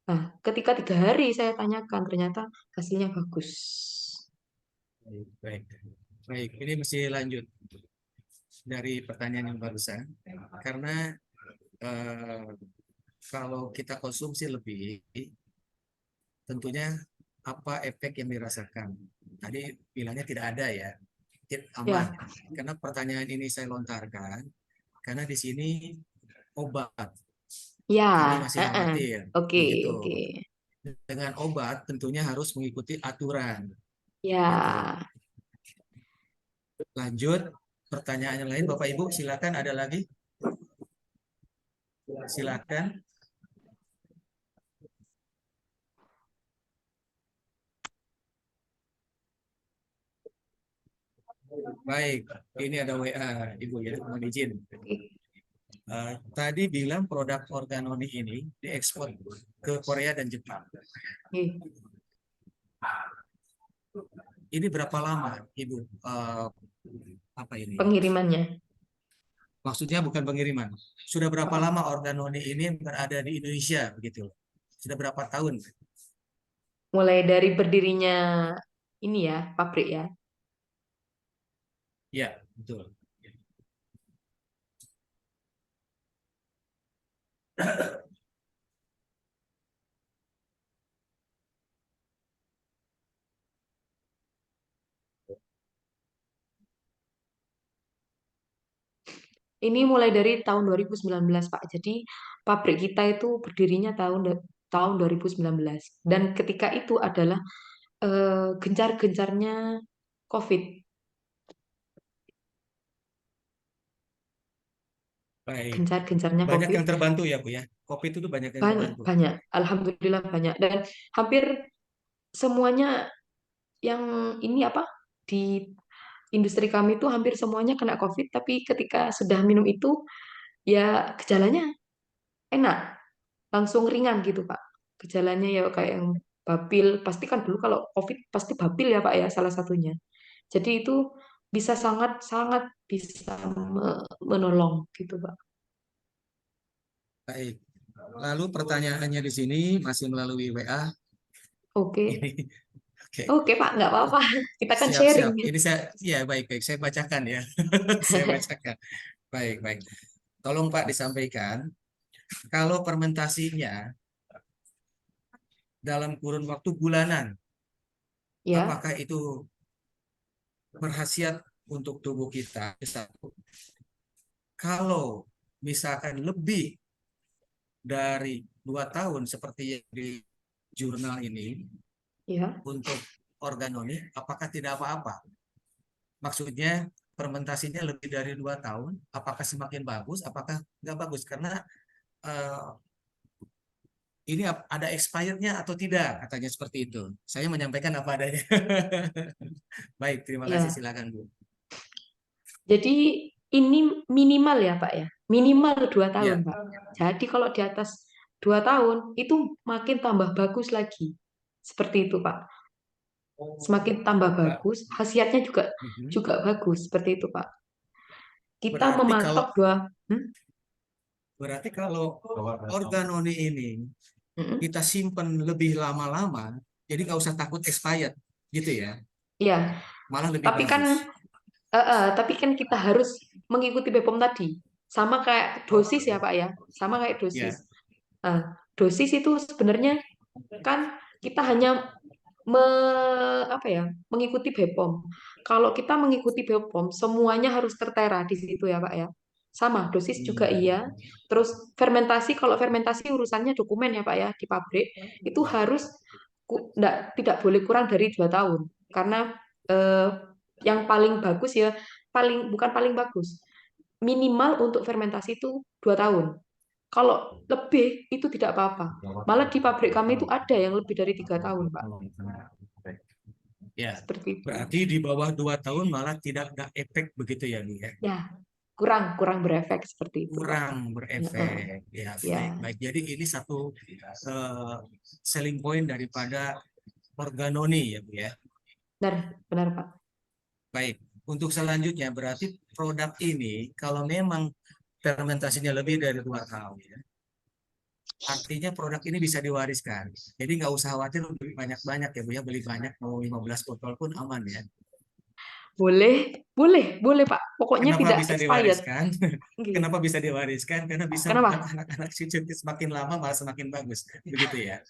Nah, ketika 3 hari saya tanyakan, ternyata hasilnya bagus. Baik, baik. Baik, ini mesti lanjut dari pertanyaan yang barusan. Karena eh, kalau kita konsumsi lebih, tentunya apa efek yang dirasakan? Tadi bilangnya tidak ada ya, aman. Ya, Karena pertanyaan ini saya lontarkan, karena di sini obat, ya, kami masih heeh. khawatir, Oke, begitu. oke. Dengan obat tentunya harus mengikuti aturan, gitu. Ya, Lanjut, pertanyaan yang lain, Bapak Ibu, silakan ada lagi, silakan. Baik, ini ada WA, Ibu ya, mohon izin. oke. Tadi bilang produk Organoni ini diekspor ke Korea dan Jepang. Oke. Ini berapa lama, Ibu? Apa ini? Pengirimannya. Maksudnya bukan pengiriman. Sudah berapa Oh, lama Organoni ini berada di Indonesia, begitu? Sudah berapa tahun? mulai dari berdirinya ini ya, pabrik ya. Ya, betul. Ini mulai dari tahun 2019, Pak. Jadi pabrik kita itu berdirinya tahun 2019. Dan ketika itu adalah gencar-gencarnya COVID. Baik. Gencar-gencarnya Banyak COVID. yang terbantu ya, Bu ya. COVID itu banyak yang Banyak, terbantu. banyak. Alhamdulillah banyak. Dan hampir semuanya yang ini apa di industri kami itu hampir semuanya kena COVID. Tapi ketika sudah minum itu, ya gejalanya enak, langsung ringan gitu Pak. Gejalanya ya kayak yang babil, pasti kan dulu kalau COVID pasti babil ya Pak ya salah satunya. Jadi itu bisa sangat-sangat bisa menolong gitu Pak. Baik. Lalu pertanyaannya di sini masih melalui WA. Oke, Ini, oke. oke Pak, nggak apa-apa. Kita kan Siap, sharing siap. ya. Ini saya, ya baik, baik. Saya bacakan ya. Saya bacakan. Baik, baik. Tolong Pak disampaikan, kalau fermentasinya dalam kurun waktu bulanan, Ya, apakah itu berkhasiat untuk tubuh kita? Satu. Kalau misalkan lebih dari 2 tahun seperti yang jurnal ini Ya. untuk organoni, apakah tidak apa-apa? Maksudnya fermentasinya lebih dari 2 tahun, apakah semakin bagus, apakah nggak bagus? Karena eh, ini ada expirednya atau tidak, katanya seperti itu. Saya menyampaikan apa adanya. Baik, terima kasih. Ya. Silakan, Bu. Jadi ini minimal ya Pak ya, minimal 2 tahun Ya, Pak. Jadi kalau di atas 2 tahun itu makin tambah bagus lagi, seperti itu Pak. Semakin tambah Pak. bagus, khasiatnya juga Mhm. juga bagus, seperti itu Pak. Kita Berarti kalau mematok berarti kalau organoni ini Mm-mm. kita simpen lebih lama-lama, jadi nggak usah takut expired, gitu ya. Iya, Malah lebih tapi kan bagus. tapi kan kita harus mengikuti BPOM tadi, sama kayak dosis ya Pak ya, sama kayak dosis. Ya. Nah, dosis itu sebenarnya kan kita hanya apa ya, mengikuti BPOM. Kalau kita mengikuti BPOM, semuanya harus tertera di situ ya Pak ya. Sama, dosis juga iya. Hmm. Terus fermentasi, kalau fermentasi urusannya dokumen ya Pak ya di pabrik, itu harus tidak boleh kurang dari 2 tahun. Karena eh, yang paling bagus ya, bukan paling bagus, minimal untuk fermentasi itu 2 tahun. Kalau lebih itu tidak apa-apa. Malah di pabrik kami itu ada yang lebih dari 3 tahun, Pak. Ya, Seperti itu. berarti di bawah 2 tahun malah tidak ada efek begitu ya, Bu ya? Ya, kurang kurang berefek seperti itu, Pak. Kurang Heeh. berefek. Ya, Ya, baik, baik. Jadi ini satu selling point daripada organoni ya, Bu ya. benar, benar, Pak. Baik. Untuk selanjutnya berarti produk ini kalau memang fermentasinya lebih dari 2 tahun, ya, artinya produk ini bisa diwariskan. Jadi nggak usah khawatir beli banyak-banyak ya Bu ya, beli banyak mau 15 botol pun aman ya. Boleh, boleh, boleh, Pak. Pokoknya Kenapa tidak bisa expired. diwariskan? Oke. Kenapa bisa diwariskan? Karena bisa membuat Kenapa? anak-anak cucu semakin lama malah semakin bagus. Begitu ya.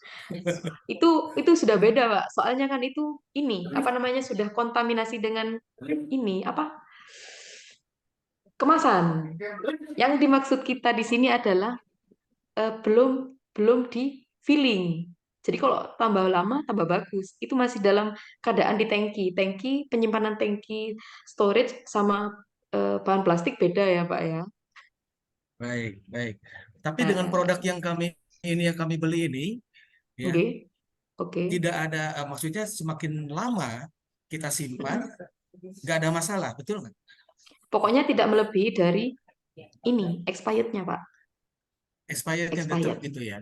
Itu sudah beda, Pak. Soalnya kan itu ini apa namanya sudah kontaminasi dengan ini apa kemasan. Yang dimaksud kita di sini adalah belum belum di filling. Jadi kalau tambah lama tambah bagus. Itu masih dalam keadaan di tangki. Tangki penyimpanan tangki storage sama bahan plastik beda ya Pak ya. Baik, baik. Tapi dengan Eh, produk yang kami beli ini ya Oke, oke. tidak ada maksudnya semakin lama kita simpan nggak ada masalah, betul nggak? Pokoknya tidak melebihi dari ini expirednya Pak. Expirednya tetap Expired. gitu ya.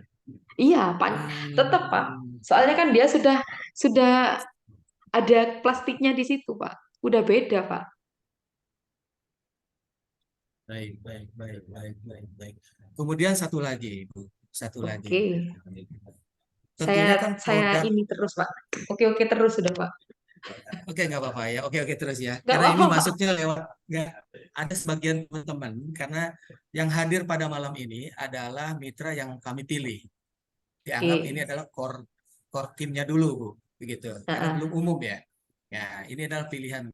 Iya Pak, tetap Pak. Hmm, Soalnya kan dia sudah ada plastiknya di situ Pak. Udah beda Pak. baik, baik, baik, baik, baik, baik. Kemudian satu lagi, Bu. Satu lagi. Oke. Saya Tentunya kan saya produk, ini terus Pak. Oke oke terus sudah Pak. oke nggak apa-apa ya, oke oke terus ya. Nggak Karena ini apa-apa Pak. masuknya lewat, nggak ada sebagian teman-teman, karena yang hadir pada malam ini adalah mitra yang kami pilih. Dianggap ini Oke. adalah core core timnya dulu, Bu, begitu. Karena belum Heeh. umum ya. Ya, ini adalah pilihan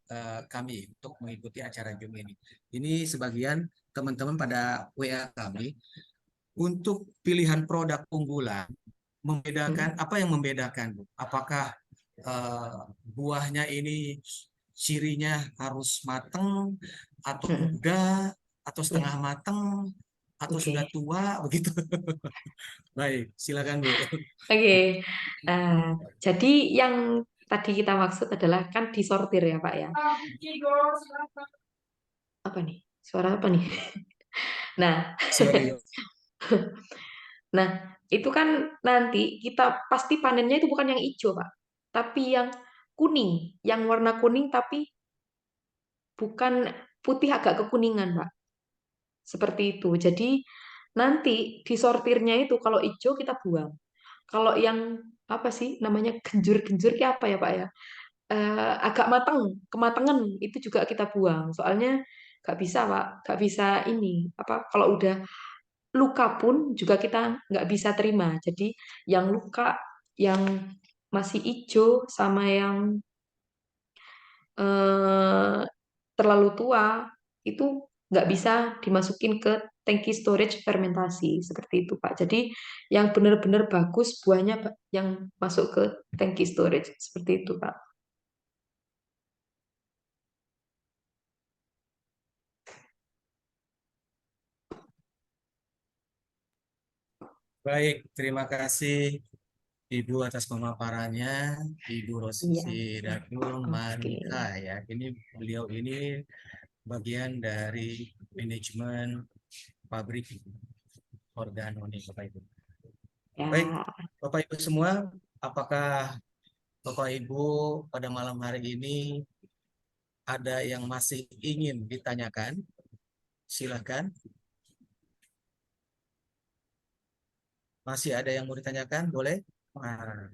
kami untuk mengikuti acara Zoom ini. Ini sebagian teman-teman pada WA kami untuk pilihan produk unggulan Hmm. membedakan apa yang membedakan, Bu? Apakah eh, buahnya ini cirinya harus matang atau Hmm. muda atau setengah Ya, matang atau sudah oke. tua begitu. Baik, silakan Bu. Oke. Eh, jadi yang tadi kita maksud adalah kan disortir ya Pak ya. Apa nih? Suara apa nih? Nah, Sorry. nah itu kan nanti kita pasti panennya itu bukan yang hijau Pak, tapi yang kuning, yang warna kuning tapi bukan putih agak kekuningan Pak. Seperti itu. Jadi nanti disortirnya itu kalau hijau kita buang. Kalau yang apa sih namanya genjur-genjur kayak apa ya Pak ya? Agak matang, kematangan itu juga kita buang. Soalnya nggak bisa Pak, nggak bisa ini apa kalau udah luka pun juga kita nggak bisa terima. Jadi yang luka, yang masih hijau sama yang eh, terlalu tua itu nggak bisa dimasukin ke tangki storage fermentasi seperti itu Pak. Jadi yang benar-benar bagus buahnya yang masuk ke tangki storage seperti itu Pak. Baik, terima kasih Ibu atas pemaparannya, Ibu Iya. Rosi Datul Oke. Manika ya. Beliau ini bagian dari manajemen pabrik Organoni, Bapak Ibu. Baik, Ya. Bapak Ibu semua, apakah Bapak Ibu pada malam hari ini ada yang masih ingin ditanyakan? Silakan. Masih ada yang mau ditanyakan? Boleh? Nah,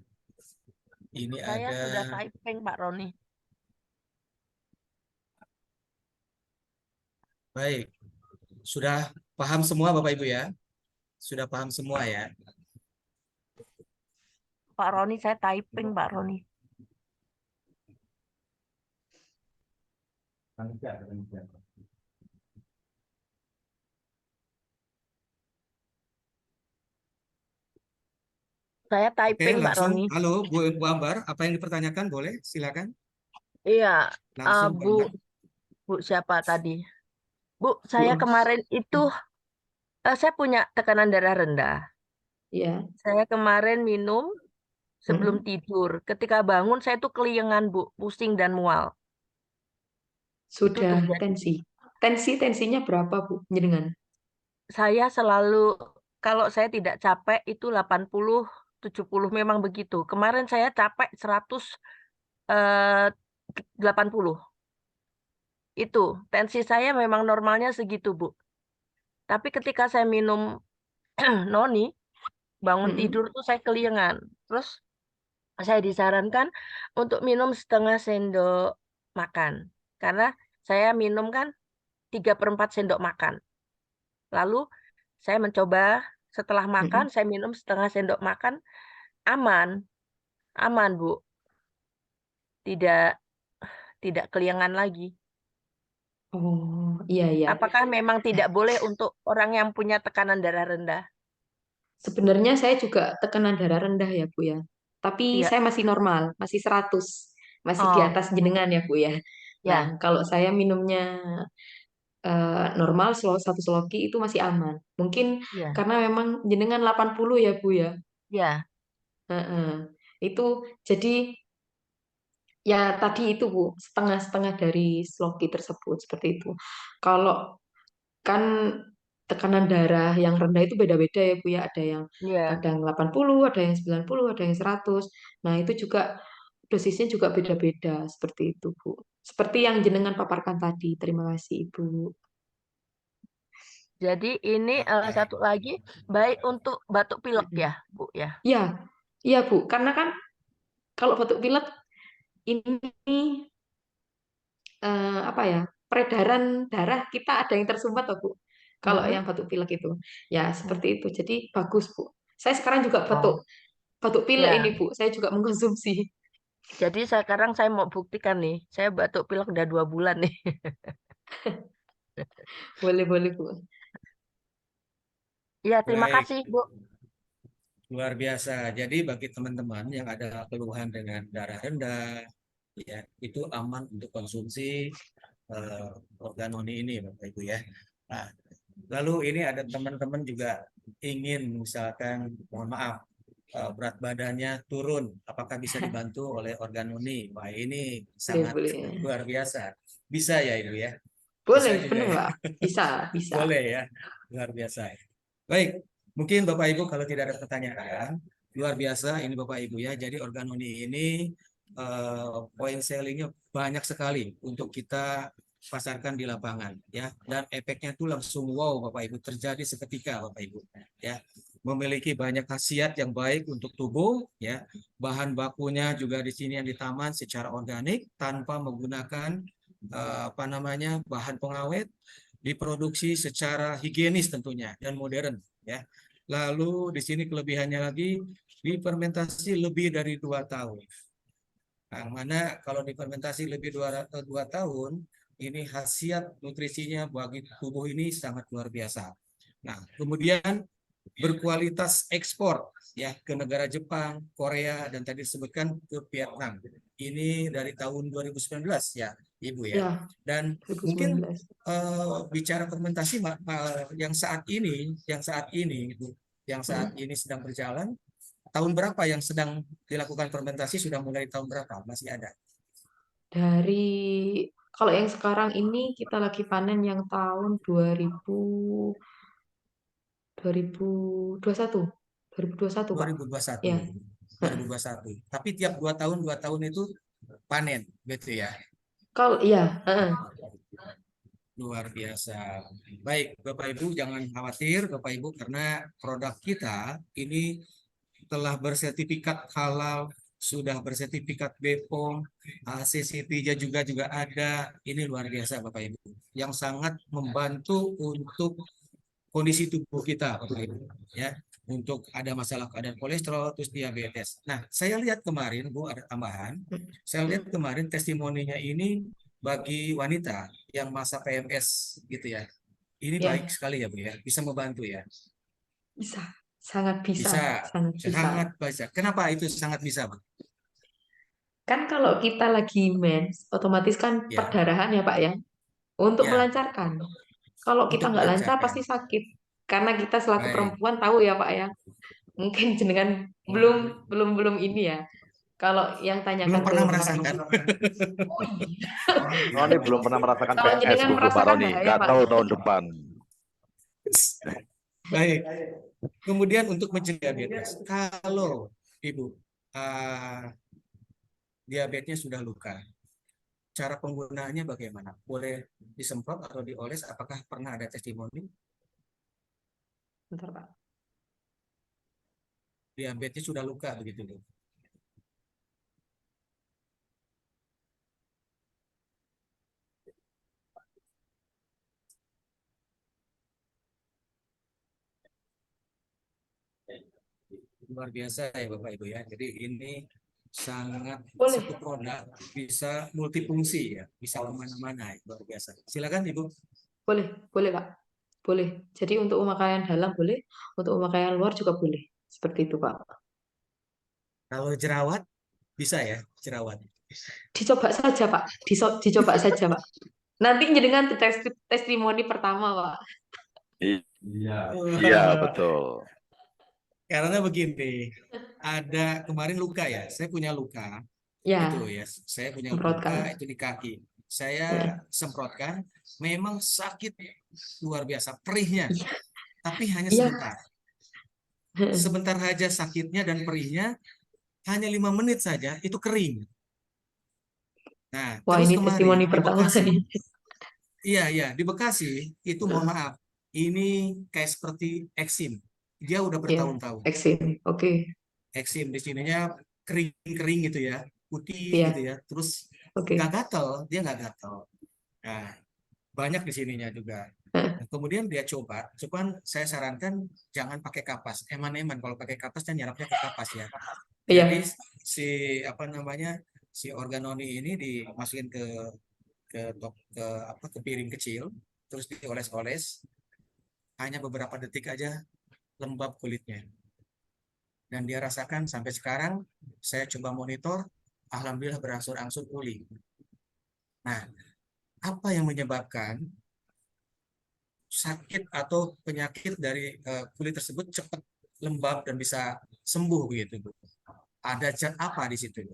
ini Saya ada. sudah typing Pak Roni. Baik, sudah paham semua Bapak Ibu ya? Sudah paham semua ya? Pak Roni, saya typing Pak Roni. Saya Oke, typing Pak langsung. Roni. Halo, Bu Ambar, apa yang dipertanyakan? Boleh, silakan. Iya, Langsung, Bu Bu, Ambar. Bu siapa tadi? Bu, Bu, saya kemarin itu saya punya tekanan darah rendah. ya. Saya kemarin minum sebelum Mm-mm. tidur. Ketika bangun saya tuh keliengan Bu, pusing dan mual. Itu Sudah terjadi. tensinya berapa Bu? Jenengan? Saya selalu kalau saya tidak capek itu 80 70 memang begitu. Kemarin saya capek 180. Itu tensi saya memang normalnya segitu, Bu. Tapi ketika saya minum noni, bangun Mm-mm. tidur tuh saya keliengan. Terus saya disarankan untuk minum setengah sendok makan. Karena saya minum kan 3/4 sendok makan. Lalu saya mencoba setelah makan, Mm-mm. saya minum setengah sendok makan, aman, aman, Bu. Tidak tidak keliengan lagi. Oh, iya ya. Apakah memang tidak boleh untuk orang yang punya tekanan darah rendah? Sebenarnya saya juga tekanan darah rendah ya Bu ya. Tapi Iya. saya masih normal, masih 100. Masih di Oh, atas jenengan ya Bu ya. Nah, ya, kalau saya minumnya normal satu seloki itu masih aman. Mungkin ya, karena memang jenengan 80 ya Bu ya. ya, Heeh. Itu jadi ya tadi itu Bu, setengah-setengah dari sloki tersebut seperti itu. Kalau kan tekanan darah yang rendah itu beda-beda ya Bu ya. Ada yang ya. kadang 80, ada yang 90, ada yang 100. Nah, itu juga dosisnya juga beda-beda seperti itu Bu. Seperti yang jenengan paparkan tadi. Terima kasih Ibu. Jadi ini Baik. satu lagi baik untuk batuk pilek Mm-mm. ya, Bu ya. Ya, iya Bu. Karena kan kalau batuk pilek ini apa ya, peredaran darah kita ada yang tersumbat toh Bu. Kalau Mm-mm. yang batuk pilek itu, ya Mm. seperti itu. Jadi bagus Bu. Saya sekarang juga batuk Oh, batuk pilek ini ya. Bu. Saya juga mengkonsumsi. Jadi sekarang saya mau buktikan nih, saya batuk pilek udah 2 bulan nih. Boleh boleh Bu. Ya, terima Baik, kasih, Bu. luar biasa. Jadi bagi teman-teman yang ada keluhan dengan darah rendah, ya, itu aman untuk konsumsi eh, Organoni ini, Bapak Ibu ya. Nah, lalu ini ada teman-teman juga ingin misalkan, mohon maaf, berat badannya turun, apakah bisa dibantu oleh Organoni? Wah, ini Boleh sangat boleh. luar biasa. Bisa ya itu ya? Bisa Boleh, juga benar ya? Pak. Bisa, bisa. Boleh ya? Luar biasa. Baik, mungkin Bapak Ibu kalau tidak ada pertanyaan, luar biasa ini Bapak Ibu ya. Jadi Organoni ini point sellingnya banyak sekali untuk kita pasarkan di lapangan ya, dan efeknya itu langsung wow Bapak Ibu, terjadi seketika Bapak Ibu ya. Memiliki banyak khasiat yang baik untuk tubuh ya. Bahan bakunya juga di sini yang ditaman secara organik tanpa menggunakan apa namanya bahan pengawet, diproduksi secara higienis tentunya dan modern ya. Lalu di sini kelebihannya lagi difermentasi lebih dari 2 tahun. Nah, mana kalau difermentasi lebih 2 tahun, ini khasiat nutrisinya bagi tubuh ini sangat luar biasa. Nah, kemudian berkualitas ekspor ya ke negara Jepang, Korea, dan tadi disebutkan ke Vietnam. Ini dari tahun 2019 ya, Ibu ya. Ya, Dan mungkin 2019. bicara fermentasi yang saat ini, Ibu, yang saat ini sedang berjalan, tahun berapa yang sedang dilakukan fermentasi, sudah mulai tahun berapa? Masih ada? Kalau yang sekarang ini kita lagi panen yang tahun 2021. 2021, Pak. 2021. Ya. 2021. Tapi tiap 2 tahun itu panen, gitu ya. Kalau iya, Luar biasa. Baik, Bapak Ibu jangan khawatir, Bapak Ibu, karena produk kita ini telah bersertifikat halal, sudah bersertifikat BPOM, ACCP-nya juga ada. Ini luar biasa Bapak Ibu, yang sangat membantu untuk kondisi tubuh kita, Bapak Ibu, ya. Untuk ada masalah kadar kolesterol, terus diabetes. Nah, saya lihat kemarin, Bu, ada tambahan. Saya lihat kemarin testimoninya ini bagi wanita yang masa PMS gitu ya. Ini ya, baik sekali ya, Bu ya. Bisa membantu ya. bisa. Sangat bisa, Bisa, sangat bisa. sangat bisa. Kenapa itu sangat bisa, Bu? Kan kalau kita lagi mens, otomatis kan Ya, perdarahan ya, Pak ya, untuk ya, melancarkan. Kalau kita untuk nggak lancar pasti melancarkan. sakit. Karena kita selaku Baik. perempuan tahu ya, Pak ya. Mungkin jenengan Oh, belum ini ya. Kalau yang belum tanyakan ke pernah Mas merasakan. Roni. Oh iya. Oh, ini belum pernah merasakan Kalau PMS, jenengan Bu Pak merasakan Roni. bahaya, Nggak Pak. tahu tahun depan. Baik. Kemudian untuk mencegah diabetes, kalau Ibu diabetesnya sudah luka, cara penggunaannya bagaimana? Boleh disemprot atau dioles? Apakah pernah ada testimoni Bentar, Pak. diabetesnya sudah luka begitu, Bu? Luar biasa ya Bapak Ibu ya. Jadi ini sangat Boleh, satu produk bisa multifungsi ya, bisa kemana-mana ya. Luar biasa. Silakan Ibu. boleh, Pak. Boleh. Jadi untuk pemakaian dalam boleh, untuk pemakaian luar juga boleh. Seperti itu, Pak. Kalau jerawat bisa ya, jerawat. Dicoba saja, Pak. Dicoba saja, Pak. Nanti jenengan testimoni pertama, Pak. Iya, iya betul. Karena begini, ada kemarin luka ya, saya punya luka itu Ya, ya, saya punya luka semprotkan. itu di kaki. Saya Ya. semprotkan, memang sakit luar biasa, perihnya, Iya, tapi hanya iya. sebentar. Sebentar saja sakitnya dan perihnya, hanya 5 menit saja itu kering. Nah, Wah, terus ini kemarin testimoni di pertama Bekasi, nih. iya di Bekasi itu mohon maaf, ini kayak seperti eksim, dia udah Ya, bertahun-tahun. eksim. Oke. Eksim di sininya kering-kering gitu ya, putih gitu Ya, ya, terus nggak oke. gatel, dia nggak gatel. Nah, banyak di sininya juga. Nah, Nah, kemudian dia cuman saya sarankan jangan pakai kapas, eman-eman kalau pakai kapas dan nyarapnya ke kapas ya. Jadi iya. si apa namanya si organoni ini dimasukin ke piring kecil, terus dioles-oles, hanya beberapa detik aja lembab kulitnya. Dan dia rasakan sampai sekarang, saya coba monitor, alhamdulillah berangsur-angsur pulih. Nah, apa yang menyebabkan sakit atau penyakit dari kulit tersebut cepat lembab dan bisa sembuh begitu, Bu? Ada zat apa di situ?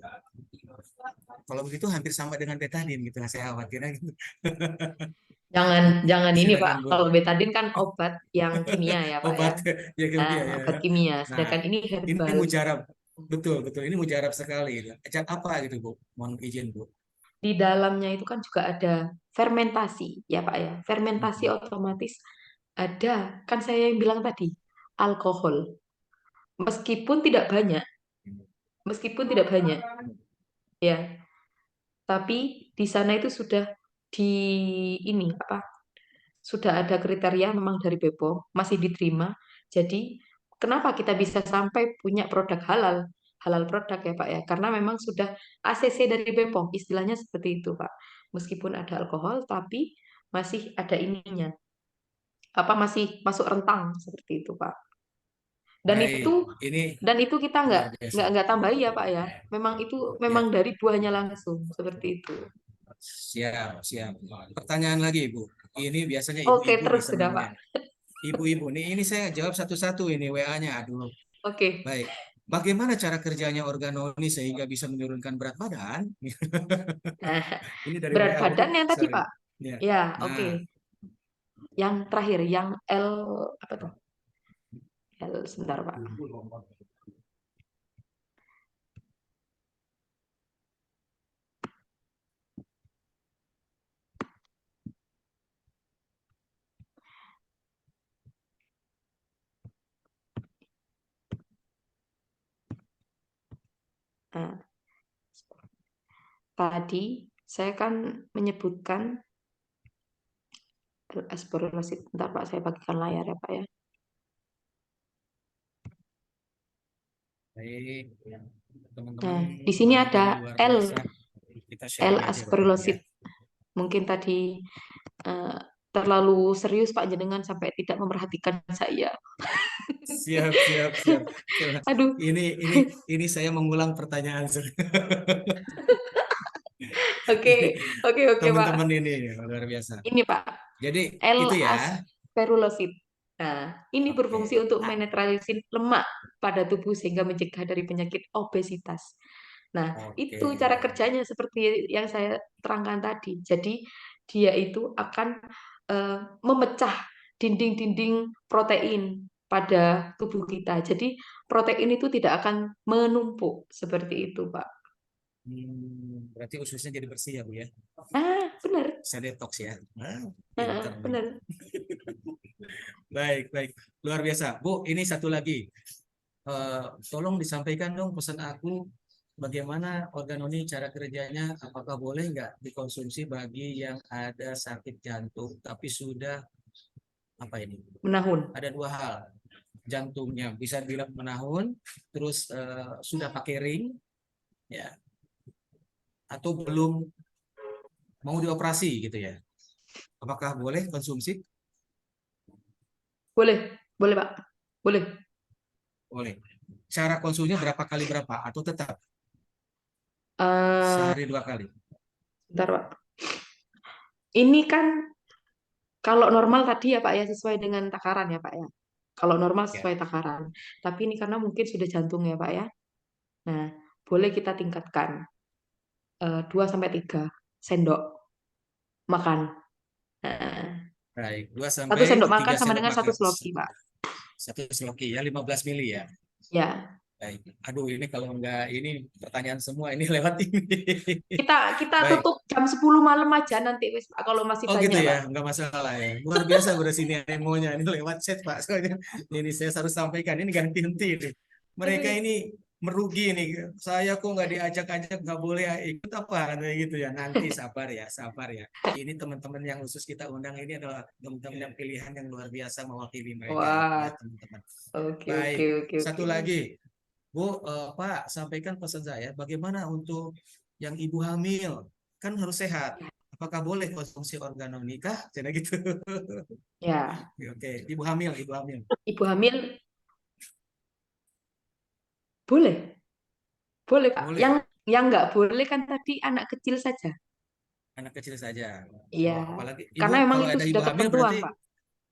Kalau begitu hampir sama dengan betadin gitu, saya khawatirnya gitu. Jangan ini, Pak. Silakan, Bu. Kalau betadin kan obat yang kimia ya, Pak ya. Obat ya Nah, kimia ya. obat kimia. Nah, Sedangkan ini ini herbal. mujarab. Betul, betul. Ini mujarab sekali. Zat apa gitu, Bu? Mohon izin, Bu. Di dalamnya itu kan juga ada fermentasi, ya Pak ya. Fermentasi Mhm. otomatis ada, kan saya yang bilang tadi, alkohol. Meskipun tidak banyak, meskipun tidak banyak, ya. Tapi di sana itu sudah di ini apa? Sudah ada kriteria memang dari BPOM, masih diterima. Jadi kenapa kita bisa sampai punya produk halal? Halal produk ya Pak ya, karena memang sudah ACC dari BPOM, istilahnya seperti itu Pak. Meskipun ada alkohol, tapi masih ada ininya, masih masuk rentang seperti itu, Pak. Dan Baik, ini itu kita luar biasa. nggak tambahi ya, Pak ya. Memang itu memang dari buahnya langsung seperti itu. Siap, siap. Pertanyaan lagi, Ibu. Ini biasanya Oke, ibu-ibu nih terus sudah, Pak. senangnya. Ibu-ibu nih, ini saya jawab satu-satu ini WA-nya. Aduh, Oke. baik. Bagaimana cara kerjanya organoni sehingga bisa menurunkan berat badan? Nah, Ini dari berat WA, Bu. badan yang tadi, Sorry. Pak. Ya. Ya, oke. Nah, Yang terakhir, yang L apa tuh? L sebentar, Pak. Nah, tadi saya kan menyebutkan L-asparaglosid. Bentar, Pak, saya bagikan layar ya, Pak ya. baik. Nah, Teman-teman, di sini pagi ada ini luar biasa. Kita sharing aja, Bapak. L-asparaglosid. Ya. Mungkin tadi terlalu serius Pak jenengan sampai tidak memperhatikan saya. Siap, siap, siap. Aduh. Ini saya mengulang pertanyaan. Oke, oke, Pak. Teman-teman ini luar biasa. Ini Pak, Jadi itu ya. L-asparaglosid. Nah, ini berfungsi Oke. untuk menetralisir lemak pada tubuh sehingga mencegah dari penyakit obesitas. Nah, Oke. itu cara kerjanya seperti yang saya terangkan tadi. Jadi, dia itu akan memecah dinding-dinding protein pada tubuh kita. Jadi, protein itu tidak akan menumpuk seperti itu, Pak. Berarti ususnya jadi bersih ya, Bu ya? Benar. Bisa detox ya? Pinter nih. Benar. Baik, baik. Luar biasa. Bu, ini satu lagi. Tolong disampaikan dong pesan aku, bagaimana organoni cara kerjanya, apakah boleh nggak dikonsumsi bagi yang ada sakit jantung, tapi sudah, apa ini? Menahun. Ada dua hal. Jantungnya bisa bilang menahun, terus sudah pakai ring, ya, atau belum mau dioperasi gitu ya. Apakah boleh konsumsi? Boleh, Pak. Boleh. Boleh. Cara konsumsinya berapa kali berapa atau tetap sehari 2 kali? Bentar, Pak. Ini kan kalau normal tadi ya Pak ya sesuai dengan takaran ya Pak ya. Kalau normal sesuai takaran. Tapi ini karena mungkin sudah jantung ya Pak ya. Nah, boleh kita tingkatkan 2-3 sendok makan. Baik, 2 1 sampai sendok 3 makan sama sendok dengan 1 makan. sloki, Pak. 1 sloki ya, 15 mili ya. Ya. Baik. Aduh, ini kalau enggak ini pertanyaan semua ini lewat ini. Kita Baik. tutup jam 10 malam aja nanti wis Pak kalau masih Oh banyak, gitu Pak. ya, enggak masalah ya. Luar biasa berarti ini anemonya. Ini lewat chat Pak. Soalnya ini saya harus sampaikan, ini ganti-ganti ini. Mereka Aduh. ini merugi nih. Saya kok nggak diajak-ajak, nggak boleh ikut apa katanya gitu ya. Nanti sabar ya, sabar ya. Ini teman-teman yang khusus kita undang ini adalah teman-teman yang pilihan yang luar biasa mewakili mereka Wah. ya teman-teman. Oke. Baik, satu lagi. Bu, Pak, sampaikan pesan saya, bagaimana untuk yang ibu hamil? Kan harus sehat. Apakah boleh konsumsi organoni kah? Jadi gitu. Ya. Oke, ibu hamil. Ibu hamil boleh. Boleh, Pak. Boleh. Yang nggak boleh kan tadi anak kecil saja. Anak kecil saja. Iya. Apalagi ibu, Karena memang kalau itu ada sudah ibu hamil ketentuan, berarti, Pak.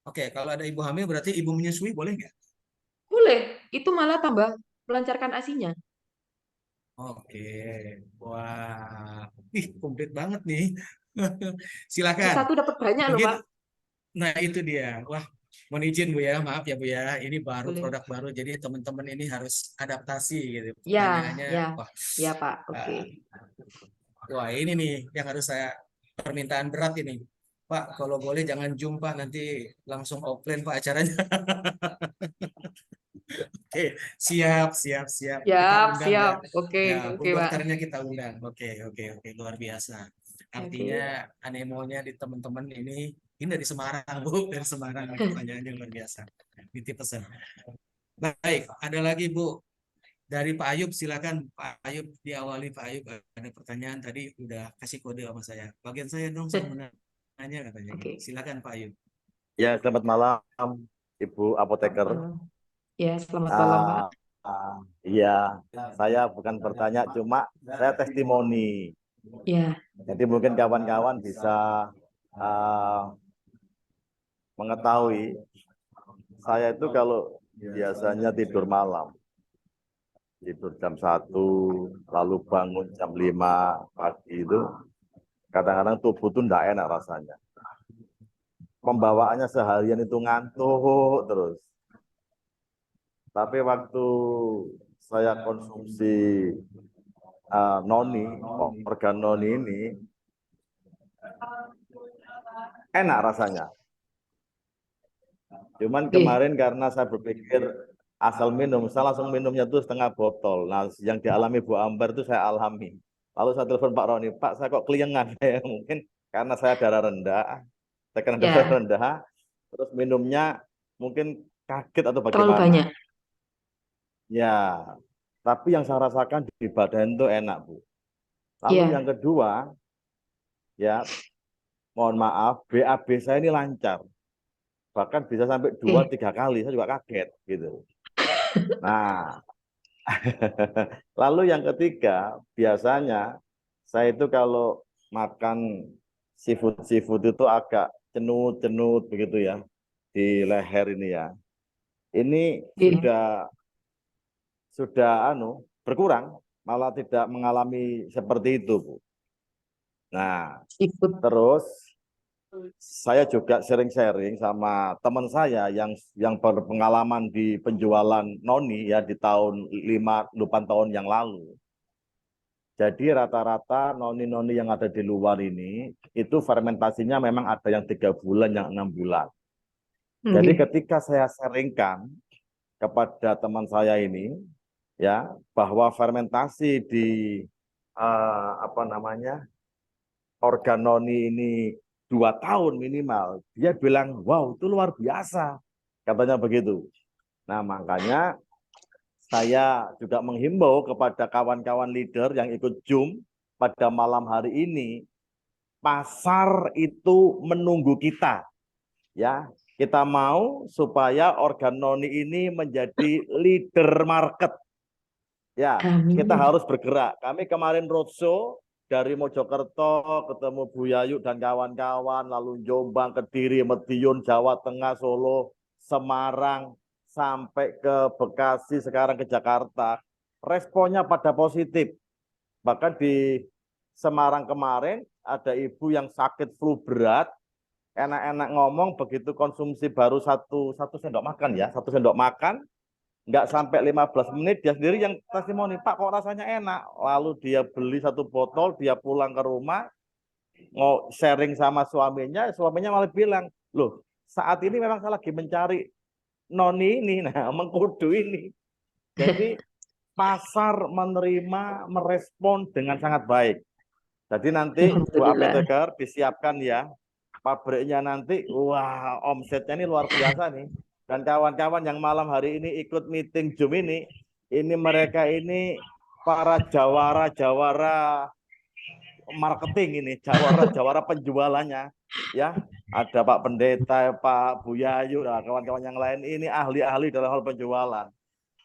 oke, kalau ada ibu hamil berarti ibu menyusui boleh nggak? Boleh. Itu malah tambah melancarkan ASI-nya. Oke, wah, komplit banget nih. Silakan. Satu dapat banyak loh, Mungkin, Pak. nah itu dia. Wah, mohon izin Bu ya, maaf ya Bu ya. Ini baru Boleh. produk baru, jadi teman-teman ini harus adaptasi gitu. Ya, Pertanyaannya, wah, ya Pak. Oke. wah ini nih yang harus saya permintaan berat ini. Pak, kalau boleh jangan jumpa nanti langsung offline Pak acaranya. Oke, siap. Kita undang ya. Siap. Oke, Ya, Bu Pak. dokternya kita undang. Oke, luar biasa. Artinya anemonya di teman-teman ini dari Semarang, Bu, dari Semarang. Pertanyaannya luar biasa. Nitip pesan. Baik, ada lagi Bu. Dari Pak Ayub, silakan Pak Ayub, diawali Pak Ayub. Ada pertanyaan tadi udah kasih kode sama saya. Bagian saya dong, saya mau nanya katanya. Oke. Silakan Pak Ayub. Ya, selamat malam, Ibu apoteker. Ya, selamat malam, Pak. Iya, saya bukan bertanya, cuma saya testimoni. Ya, Jadi mungkin kawan-kawan bisa mengetahui, saya itu kalau biasanya tidur malam, tidur jam 1, lalu bangun jam 5 pagi itu, kadang-kadang tubuh itu enggak enak rasanya. Pembawaannya seharian itu ngantuk terus. Tapi waktu saya konsumsi noni, organ noni ini, enak rasanya. Cuman kemarin karena saya berpikir asal minum, saya langsung minumnya tuh setengah botol. Nah, yang dialami Bu Ambar itu saya alami. Lalu saya telepon Pak Roni, Pak saya kok keliengan ya, mungkin karena saya darah rendah, tekanan darah rendah, terus minumnya mungkin kaget atau terlalu bagaimana. banyak. Ya, tapi yang saya rasakan di badan itu enak, Bu. Lalu yang kedua, ya mohon maaf, BAB saya ini lancar. Bahkan bisa sampai 2-3 kali, saya juga kaget gitu. Nah, lalu yang ketiga, biasanya saya itu kalau makan seafood itu agak cenut-cenut begitu ya, di leher ini ya. Ini sudah berkurang, malah tidak mengalami seperti itu, Bu. Nah, terus saya juga sering sharing sama teman saya yang berpengalaman di penjualan noni ya di tahun 5-8 tahun yang lalu. Jadi rata-rata noni-noni yang ada di luar ini itu fermentasinya memang ada yang 3 bulan, yang 6 bulan. Jadi ketika saya sharingkan kepada teman saya ini ya bahwa fermentasi di organ noni ini 2 tahun minimal, dia bilang, wow itu luar biasa, katanya begitu. Nah makanya saya juga menghimbau kepada kawan-kawan leader yang ikut Zoom pada malam hari ini, pasar itu menunggu kita. Ya, kita mau supaya organ noni ini menjadi leader market. Ya, kita harus bergerak. Kami kemarin roadshow dari Mojokerto ketemu Bu Yayu dan kawan-kawan, lalu Jombang, Kediri, Madiun, Jawa Tengah, Solo, Semarang, sampai ke Bekasi, sekarang ke Jakarta. Responnya pada positif. Bahkan di Semarang kemarin ada ibu yang sakit flu berat, enak-enak ngomong, begitu konsumsi baru satu sendok makan ya, 1 sendok makan, nggak sampai 15 menit dia sendiri yang testimoni, Pak kok rasanya enak. Lalu dia beli 1 botol, dia pulang ke rumah, mau sharing sama suaminya malah bilang, loh saat ini memang saya lagi mencari noni ini, nah mengkudu ini. Jadi pasar menerima, merespon dengan sangat baik. Jadi nanti Bu apoteker disiapkan ya, pabriknya nanti, wah omsetnya ini luar biasa nih. Dan kawan-kawan yang malam hari ini ikut meeting Zoom ini mereka ini para jawara marketing ini, jawara penjualannya. Ya, ada Pak Pendeta, Pak Bu Yayu, kawan-kawan yang lain ini ahli-ahli dalam hal penjualan.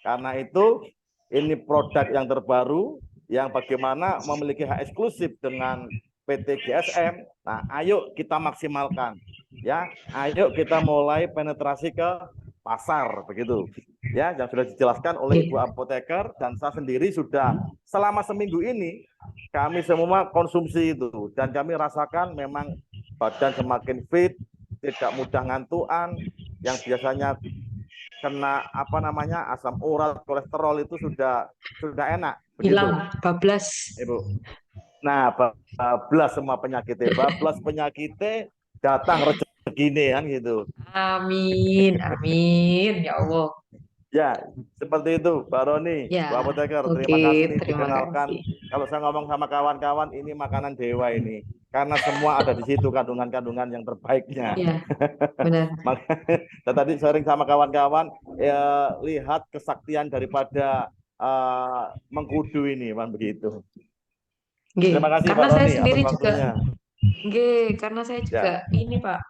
Karena itu ini produk yang terbaru yang bagaimana memiliki hak eksklusif dengan PT GSM. Nah, ayo kita maksimalkan. Ya, ayo kita mulai penetrasi ke pasar begitu. Ya, yang sudah dijelaskan oleh Ibu apoteker dan saya sendiri sudah selama seminggu ini kami semua konsumsi itu dan kami rasakan memang badan semakin fit, tidak mudah ngantuan, yang biasanya kena asam urat, kolesterol itu sudah enak begitu. Hilang, bablas. Ibu. Nah, bablas semua penyakitnya, bablas penyakitnya, datang rezeki kan gitu. Amin, amin ya Allah. Ya, seperti itu, Pak Roni, Bu apoteker. Terima kasih nih dikenalkan. Kalau saya ngomong sama kawan-kawan, ini makanan dewa ini. Karena semua ada di situ kandungan-kandungan yang terbaiknya. Iya, benar. Dan tadi sharing sama kawan-kawan, ya, lihat kesaktian daripada mengkudu ini, man begitu. Terima kasih karena Pak saya Roni sendiri atas waktunya. juga, karena saya juga ini Pak,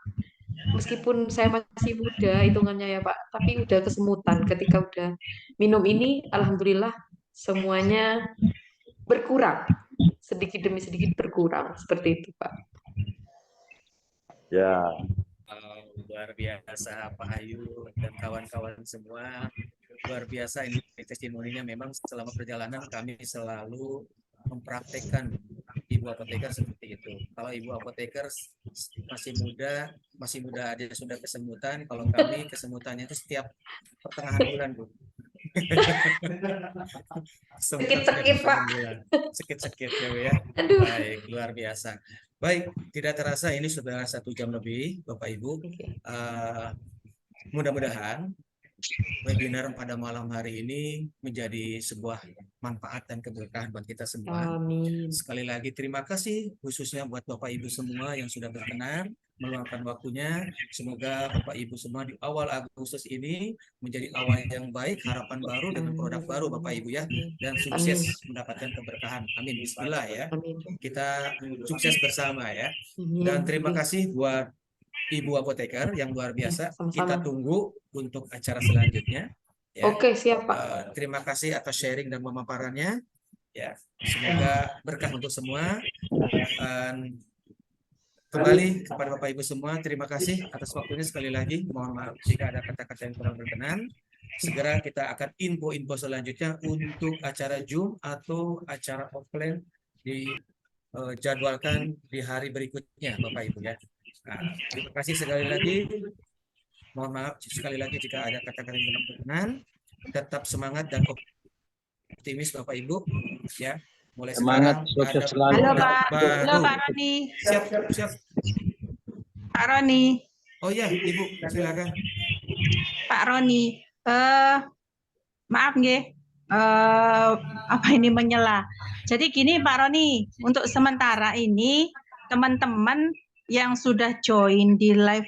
meskipun saya masih muda hitungannya ya Pak, tapi udah kesemutan ketika udah minum ini, alhamdulillah semuanya berkurang, sedikit demi sedikit berkurang, seperti itu Pak. Ya, Luar biasa Pak Ayu dan kawan-kawan semua. Luar biasa ini testimoninya. Memang selama perjalanan kami selalu mempraktekkan ibu apoteker seperti itu. Kalau ibu apoteker masih muda dia sudah kesemutan. Kalau kami kesemutannya itu setiap pertengahan bulan, Bu. Sakit-sakit Pak. Sakit-sakit ya, Bu ya. Aduh. Baik, luar biasa. Baik, tidak terasa ini sudah 1 jam lebih, Bapak Ibu. Mudah-mudahan webinar pada malam hari ini menjadi sebuah manfaat dan keberkahan buat kita semua. Amin. Sekali lagi terima kasih khususnya buat Bapak Ibu semua yang sudah berkenan meluangkan waktunya. Semoga Bapak Ibu semua di awal Agustus ini menjadi awal yang baik, harapan baru dengan produk baru Bapak Ibu ya, dan sukses mendapatkan keberkahan. Amin. Bismillah ya. Amin. Kita sukses bersama ya. Dan terima kasih buat Ibu Apoteker yang luar biasa. Sama-sama. Kita tunggu untuk acara selanjutnya. Ya. Oke, siap Pak. Terima kasih atas sharing dan pemaparannya. Ya, semoga berkah untuk semua. Dan kembali kepada Bapak Ibu semua, terima kasih atas waktunya sekali lagi. Mohon maaf jika ada kata-kata yang kurang berkenan. Segera kita akan info-info selanjutnya untuk acara Zoom atau acara offline dijadwalkan di hari berikutnya, Bapak Ibu ya. Nah, terima kasih sekali lagi. Mohon maaf sekali lagi jika ada kata-kata yang kurang berkenan. Tetap semangat dan optimis Bapak Ibu ya. Mulai semangat, sekarang ada selalu. Halo produk Pak. baru. Halo Pak Roni. Siap. Pak Roni. Oh ya, Ibu, silakan. Pak Roni. Maaf nggih. Apa ini menyela. Jadi gini Pak Roni, untuk sementara ini teman-teman yang sudah join di live